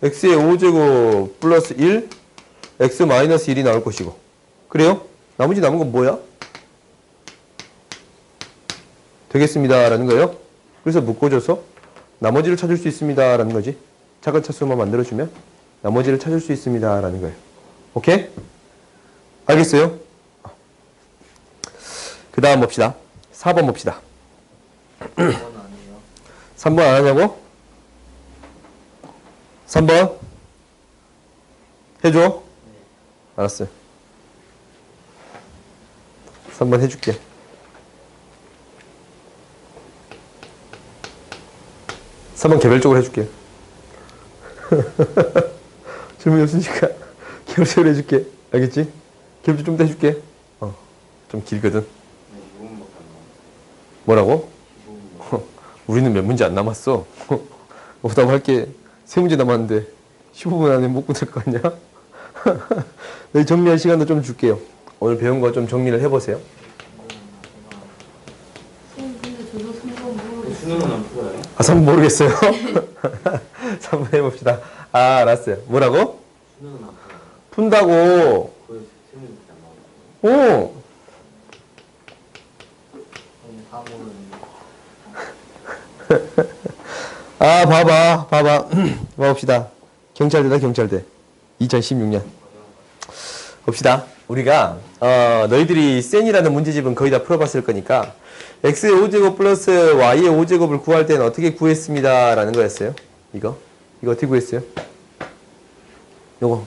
S1: x의 5제곱 플러스 1, x 마이너스 1이 나올 것이고. 그래요? 나머지 남은 건 뭐야? 되겠습니다 라는 거예요. 그래서 묶어줘서 나머지를 찾을 수 있습니다 라는 거지. 작은 차수만 만들어주면 나머지를 찾을 수 있습니다 라는 거예요. 오케이? 알겠어요? 그 다음 봅시다. 4번 봅시다. 3번 안 하냐고? 3번? 해줘? 알았어요. 3번 해줄게. 한번 개별적으로 해줄게. 질문이 없으니까 개별적으로 해줄게. 알겠지? 개별적으로 좀 더 해줄게. 좀 길거든. 뭐라고? 우리는 몇 문제 안 남았어. 오답할게. 3문제 남았는데 15분 안에 못 끝낼 거 아니야? 네, 정리할 시간도 좀 줄게요. 오늘 배운 거 좀 정리를 해보세요.
S2: 근데 저도 3번 모르겠어요.
S3: 수능은 안 풀어요?
S1: 아, 3번 모르겠어요? 3번 해봅시다. 아, 알았어요. 뭐라고?
S3: 수능은 안 풀어요.
S1: 푼다고.
S3: 거의 3문제밖에 안 나와요.
S1: 오!
S3: 다 모르는데.
S1: 아, 봐봐. 봅시다. 경찰대다, 경찰대. 2016년. 봅시다. 우리가, 너희들이 센이라는 문제집은 거의 다 풀어봤을 거니까, x의 5제곱 플러스 y의 5제곱을 구할 때는 어떻게 구했습니다 라는 거였어요. 이거 어떻게 구했어요? 요거.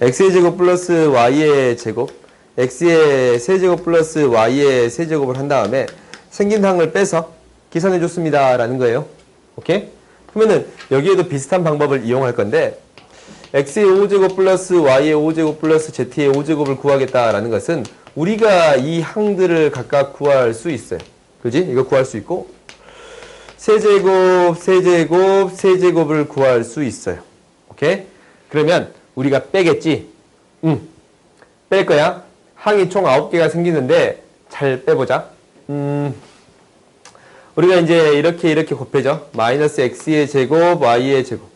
S1: x의 제곱 플러스 y의 제곱, x의 세제곱 플러스 y의 세제곱을 한 다음에 생긴 항을 빼서 계산해 줬습니다 라는 거예요. 오케이? 그러면은 여기에도 비슷한 방법을 이용할 건데, x의 5제곱 플러스 y의 5제곱 플러스 z의 5제곱을 구하겠다라는 것은 우리가 이 항들을 각각 구할 수 있어요. 그지? 이거 구할 수 있고, 세제곱, 세제곱, 세제곱을 구할 수 있어요. 오케이? 그러면 우리가 빼겠지? 뺄 거야. 항이 총 9개가 생기는데 잘 빼보자. 우리가 이제 이렇게 곱해져. 마이너스 x의 제곱, y의 제곱.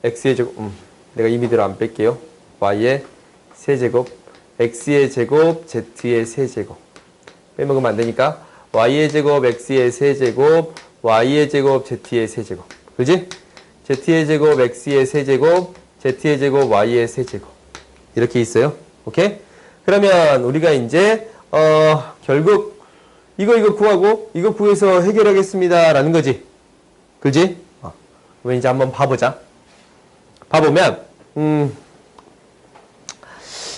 S1: x의 제곱, 내가 임의대로 안 뺄게요. y의 세제곱, x의 제곱, z의 세제곱. 빼먹으면 안 되니까 y의 제곱, x의 세제곱, y의 제곱, z의 세제곱. 그지? z의 제곱, x의 세제곱, z의 제곱, y의 세제곱. 이렇게 있어요. 오케이? 그러면 우리가 이제 결국 이거 구하고 이거 구해서 해결하겠습니다 라는 거지. 그지? 그럼 이제 한번 봐보자. 봐보면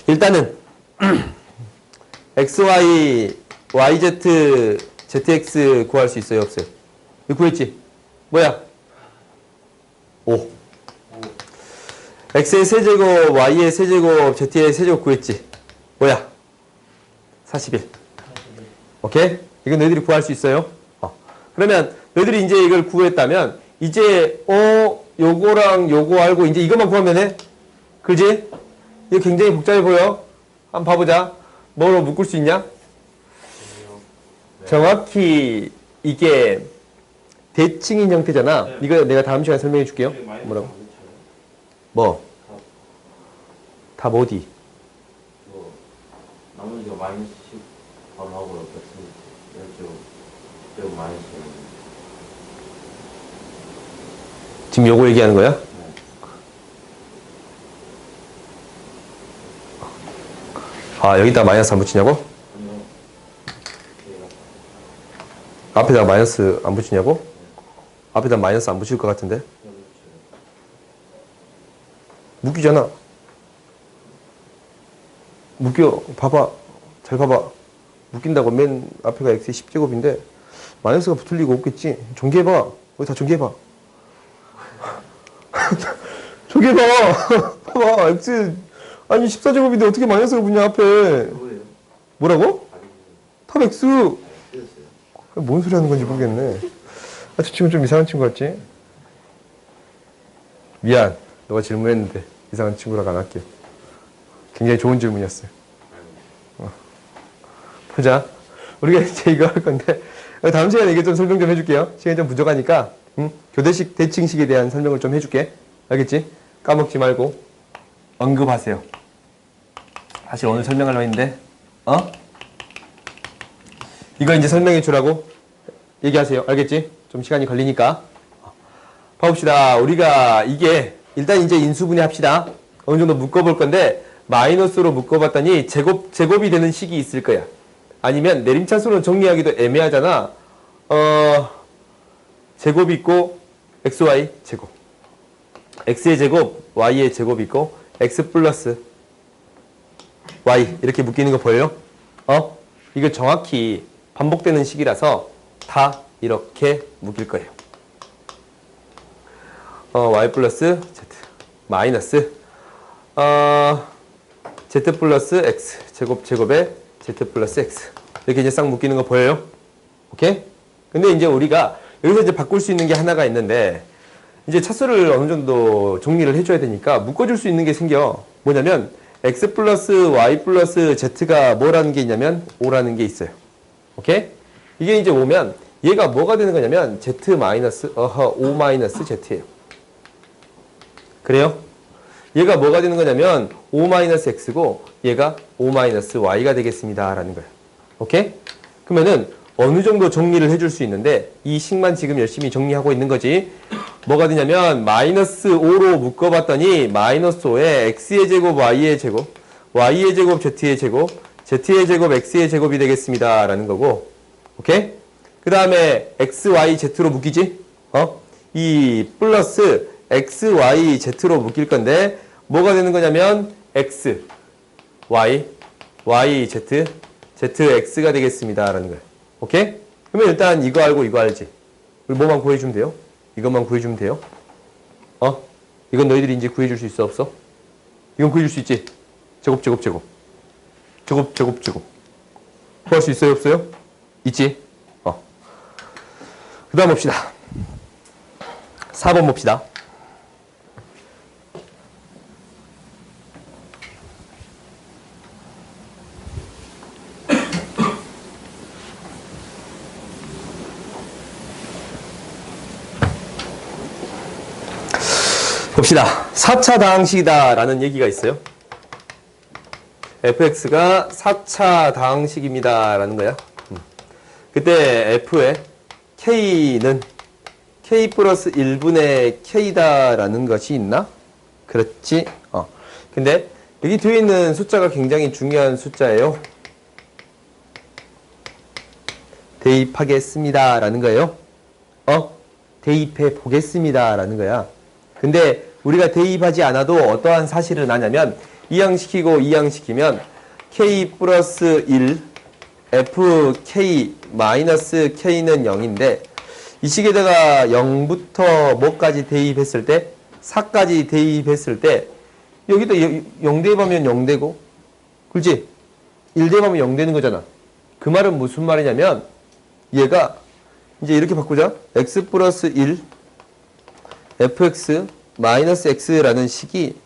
S1: 일단은 xy, yz, zx 구할 수 있어요? 없어요? 이거 구했지? 뭐야? 5. x의 세제곱, y의 세제곱, z의 세제곱 구했지? 뭐야? 41. 오케이? 이거 너희들이 구할 수 있어요? 그러면 너희들이 이제 이걸 구했다면 이제 요거랑 요거 알고 이제 이것만 구하면 해? 그지? 이거 굉장히 복잡해 보여? 한번 봐보자. 뭐로 묶을 수 있냐? 정확히 이게 대칭인 형태잖아.
S3: 네.
S1: 이거 내가 다음 시간에 설명해 줄게요. 뭐라고? 뭐? 답 어디?
S3: 나머지가 마이너스 10 바로 하고 옆에 왼쪽 마이너스 10.
S1: 지금 요거 얘기하는 거야? 아, 여기다 마이너스 안 붙이냐고? 앞에다 마이너스 안 붙이냐고? 앞에다 마이너스 안 붙일 것 같은데? 묶이잖아. 묶여. 봐봐. 잘 봐봐. 묶인다고 맨 앞에가 x의 10제곱인데 마이너스가 붙을 리가 없겠지. 전개해봐. 거기 다 전개해봐. 저기 봐. 봐봐. x 아니 14제곱인데 어떻게 마이너스가 붙냐 앞에.
S3: 뭐예요?
S1: 뭐라고?
S3: 아니,
S1: 탑 x.
S3: 틀렸어요.
S1: 뭔 소리 하는 건지 모르겠네. 아, 저 친구 좀 이상한 친구 같지? 미안. 너가 질문했는데 이상한 친구라고 안 할게. 굉장히 좋은 질문이었어요. 보자. 우리가 이제 이거 할 건데 다음 시간에 이게 좀 설명 좀 해줄게요. 시간이 좀 부족하니까 교대식 대칭식에 대한 설명을 좀 해줄게. 알겠지? 까먹지 말고 언급하세요. 사실 오늘 설명하려고 했는데 이거 이제 설명해 주라고 얘기하세요. 알겠지? 좀 시간이 걸리니까. 봐봅시다. 우리가 이게 일단 이제 인수분해 합시다. 어느 정도 묶어볼 건데 마이너스로 묶어봤더니 제곱이 되는 식이 있을 거야. 아니면 내림차수는 정리하기도 애매하잖아. 제곱 있고 xy 제곱, x의 제곱, y의 제곱 있고 x 플러스 y 이렇게 묶이는 거 보여요? 이거 정확히 반복되는 식이라서 다 이렇게 묶일 거예요. y 플러스 z 마이너스 z 플러스 x 제곱에 z 플러스 x 이렇게 이제 싹 묶이는 거 보여요? 오케이? 근데 이제 우리가 여기서 이제 바꿀 수 있는 게 하나가 있는데 이제 차수를 어느 정도 정리를 해줘야 되니까 묶어줄 수 있는 게 생겨. 뭐냐면 x 플러스 y 플러스 z가 뭐라는 게 있냐면 5라는 게 있어요. 오케이? 이게 이제 5면 얘가 뭐가 되는 거냐면 z 마이너스 5 마이너스 z예요. 그래요? 얘가 뭐가 되는 거냐면 5 마이너스 x고 얘가 5 마이너스 y가 되겠습니다. 라는 거예요. 오케이? 그러면은 어느 정도 정리를 해줄 수 있는데 이 식만 지금 열심히 정리하고 있는 거지. 뭐가 되냐면 마이너스 5로 묶어봤더니 마이너스 5에 x의 제곱, y의 제곱, y의 제곱, z의 제곱, z의 제곱, x의 제곱이 되겠습니다. 라는 거고. 오케이? 그 다음에 x, y, z로 묶이지? 이 플러스 x, y, z로 묶일 건데 뭐가 되는 거냐면 x, y, y, z, z, x가 되겠습니다. 라는 거예요. 오케이? 그러면 일단 이거 알고 이거 알지? 우리 뭐만 구해주면 돼요? 이것만 구해주면 돼요? 이건 너희들이 이제 구해줄 수 있어 없어? 이건 구해줄 수 있지? 제곱 구할 수 있어요 없어요? 있지? 그 다음 봅시다. 4번 봅시다. 봅시다. 4차 다항식이다 라는 얘기가 있어요. fx가 4차 다항식입니다 라는 거야. 그때 f의 k는 k 플러스 1분의 k다 라는 것이 있나? 그렇지? 근데 여기 뒤에 있는 숫자가 굉장히 중요한 숫자예요. 대입하겠습니다 라는 거예요. 대입해 보겠습니다 라는 거야. 근데 우리가 대입하지 않아도 어떠한 사실을 아냐면 이항시키고 이항시키면 k 플러스 1 fk 마이너스 k는 0인데 이 식에다가 0부터 뭐까지 대입했을 때 4까지 대입했을 때 여기다 0 대입하면 0 되고 그렇지? 1 대입하면 0 되는 거잖아. 그 말은 무슨 말이냐면 얘가 이제 이렇게 바꾸자. x 플러스 1 fx 마이너스 x라는 식이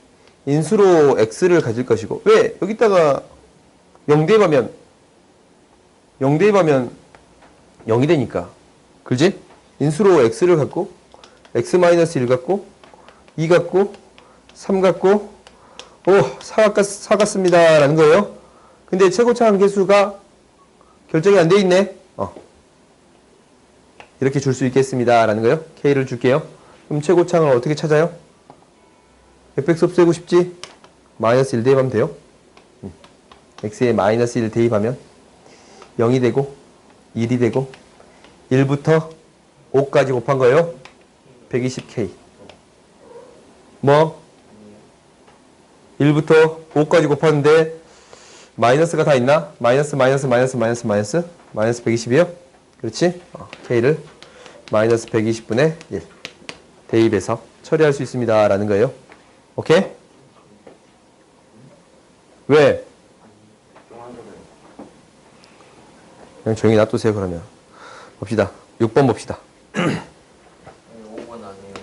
S1: 인수로 x를 가질 것이고 왜? 여기다가 0 대입하면 0이 되니까 그렇지? 인수로 x를 갖고 x 마이너스 1 갖고 2 갖고 3 갖고 4 같습니다 라는 거예요. 근데 최고차항 계수가 결정이 안 돼 있네. 이렇게 줄 수 있겠습니다 라는 거예요. k를 줄게요. 그럼 최고차항을 어떻게 찾아요? fx 없애고 싶지? 마이너스 1 대입하면 돼요. x에 마이너스 1 대입하면 0이 되고 1이 되고 1부터 5까지 곱한 거예요. 120k. 뭐? 1부터 5까지 곱하는데 마이너스가 다 있나? 마이너스 120이요? 그렇지? k를 마이너스 120분의 1 대입해서 처리할 수 있습니다 라는 거예요. 오케이? 왜? 그냥 조용히 놔두세요, 그러면. 봅시다. 6번 봅시다.
S3: 5번 아니에요.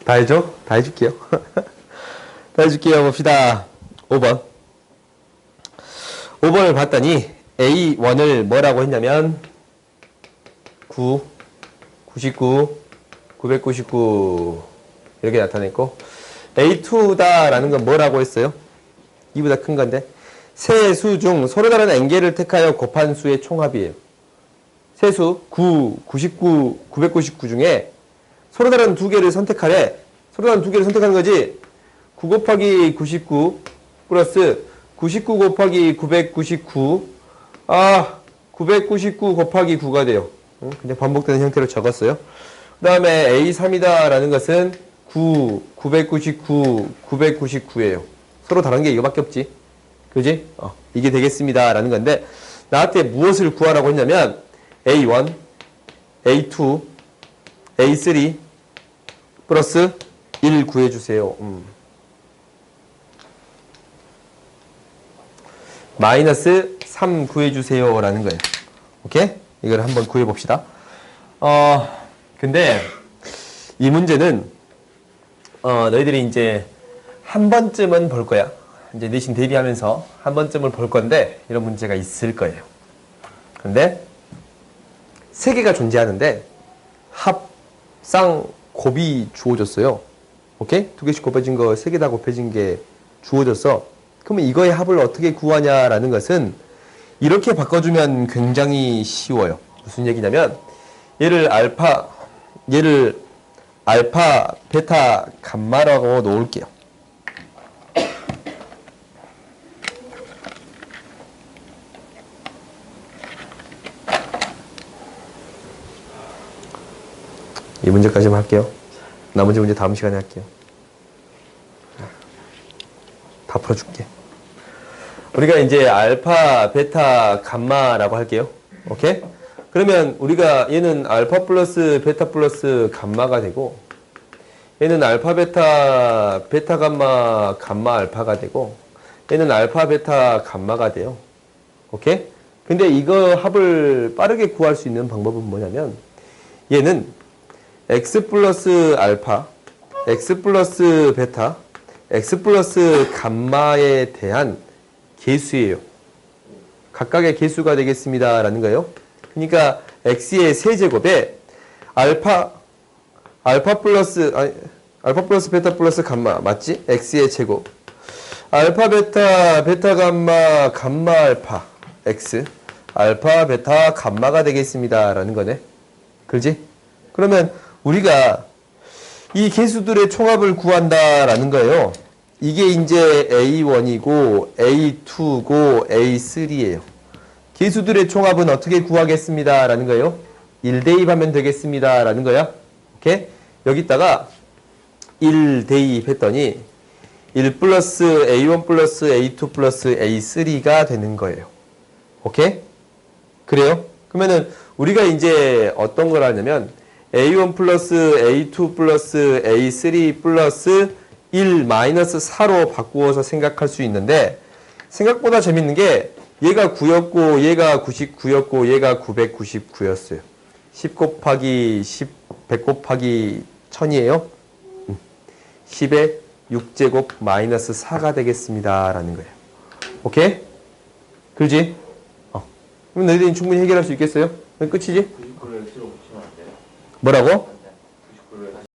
S1: 다 해줘? 다 해줄게요. 다 해줄게요. 봅시다. 5번. 5번을 봤더니 A1을 뭐라고 했냐면 9, 99, 999 이렇게 나타냈고 A2다라는 건 뭐라고 했어요? 이보다 큰 건데 세 수 중 서로 다른 n개를 택하여 곱한 수의 총합이에요. 세수 9, 99, 999 중에 서로 다른 두 개를 선택하래. 서로 다른 두 개를 선택하는 거지. 9 곱하기 99 플러스 99 곱하기 999 999 곱하기 9가 돼요. 그냥 반복되는 형태로 적었어요. 그 다음에 A3이다 라는 것은 9, 999, 999예요. 서로 다른 게 이거밖에 없지. 그지? 이게 되겠습니다 라는 건데 나한테 무엇을 구하라고 했냐면 A1, A2, A3 플러스 1 구해주세요. 마이너스 3 구해주세요 라는 거예요. 오케이? 이걸 한번 구해봅시다. 근데 이 문제는 너희들이 이제 한 번쯤은 볼 거야. 이제 내신 대비하면서 한 번쯤을 볼 건데 이런 문제가 있을 거예요. 근데 세 개가 존재하는데 합, 쌍, 곱이 주어졌어요. 오케이? 두 개씩 곱해진 거, 세 개 다 곱해진 게 주어졌어. 그러면 이거의 합을 어떻게 구하냐라는 것은 이렇게 바꿔주면 굉장히 쉬워요. 무슨 얘기냐면 얘를 알파, 베타, 감마라고 놓을게요. 이 문제까지만 할게요. 나머지 문제 다음 시간에 할게요. 다 풀어줄게. 우리가 이제 알파, 베타, 감마라고 할게요. 오케이? 그러면 우리가 얘는 알파 플러스 베타 플러스 감마가 되고 얘는 알파, 베타, 베타, 감마, 감마, 알파가 되고 얘는 알파, 베타, 감마가 돼요. 오케이? 근데 이거 합을 빠르게 구할 수 있는 방법은 뭐냐면 얘는 x 플러스 알파, x 플러스 베타, x 플러스 감마에 대한 계수예요. 각각의 계수가 되겠습니다 라는 거예요. 그러니까 x의 세제곱에 알파 플러스 베타 플러스 감마 맞지? x의 제곱 알파 베타 감마 감마 알파 x 알파 베타 감마가 되겠습니다 라는 거네. 그렇지? 그러면 우리가 이 계수들의 총합을 구한다라는 거예요. 이게 이제 A1이고 A2고 A3예요. 계수들의 총합은 어떻게 구하겠습니다 라는 거예요. 1 대입하면 되겠습니다 라는 거야. 오케이? 여기다가 1 대입했더니 1 플러스 A1 플러스 A2 플러스 A3가 되는 거예요. 오케이? 그래요? 그러면은 우리가 이제 어떤 걸 하냐면 A1 플러스 A2 플러스 A3 플러스 1 마이너스 4로 바꾸어서 생각할 수 있는데 생각보다 재밌는 게 얘가 9였고 얘가 99였고 얘가 999였어요. 10 곱하기 10, 100 곱하기 1000이에요. 10에 6제곱 마이너스 4가 되겠습니다 라는 거예요. 오케이? 그렇지? 그럼 너희들이 충분히 해결할 수 있겠어요? 끝이지?
S3: 99를 X로 붙이면 안 돼요?
S1: 뭐라고?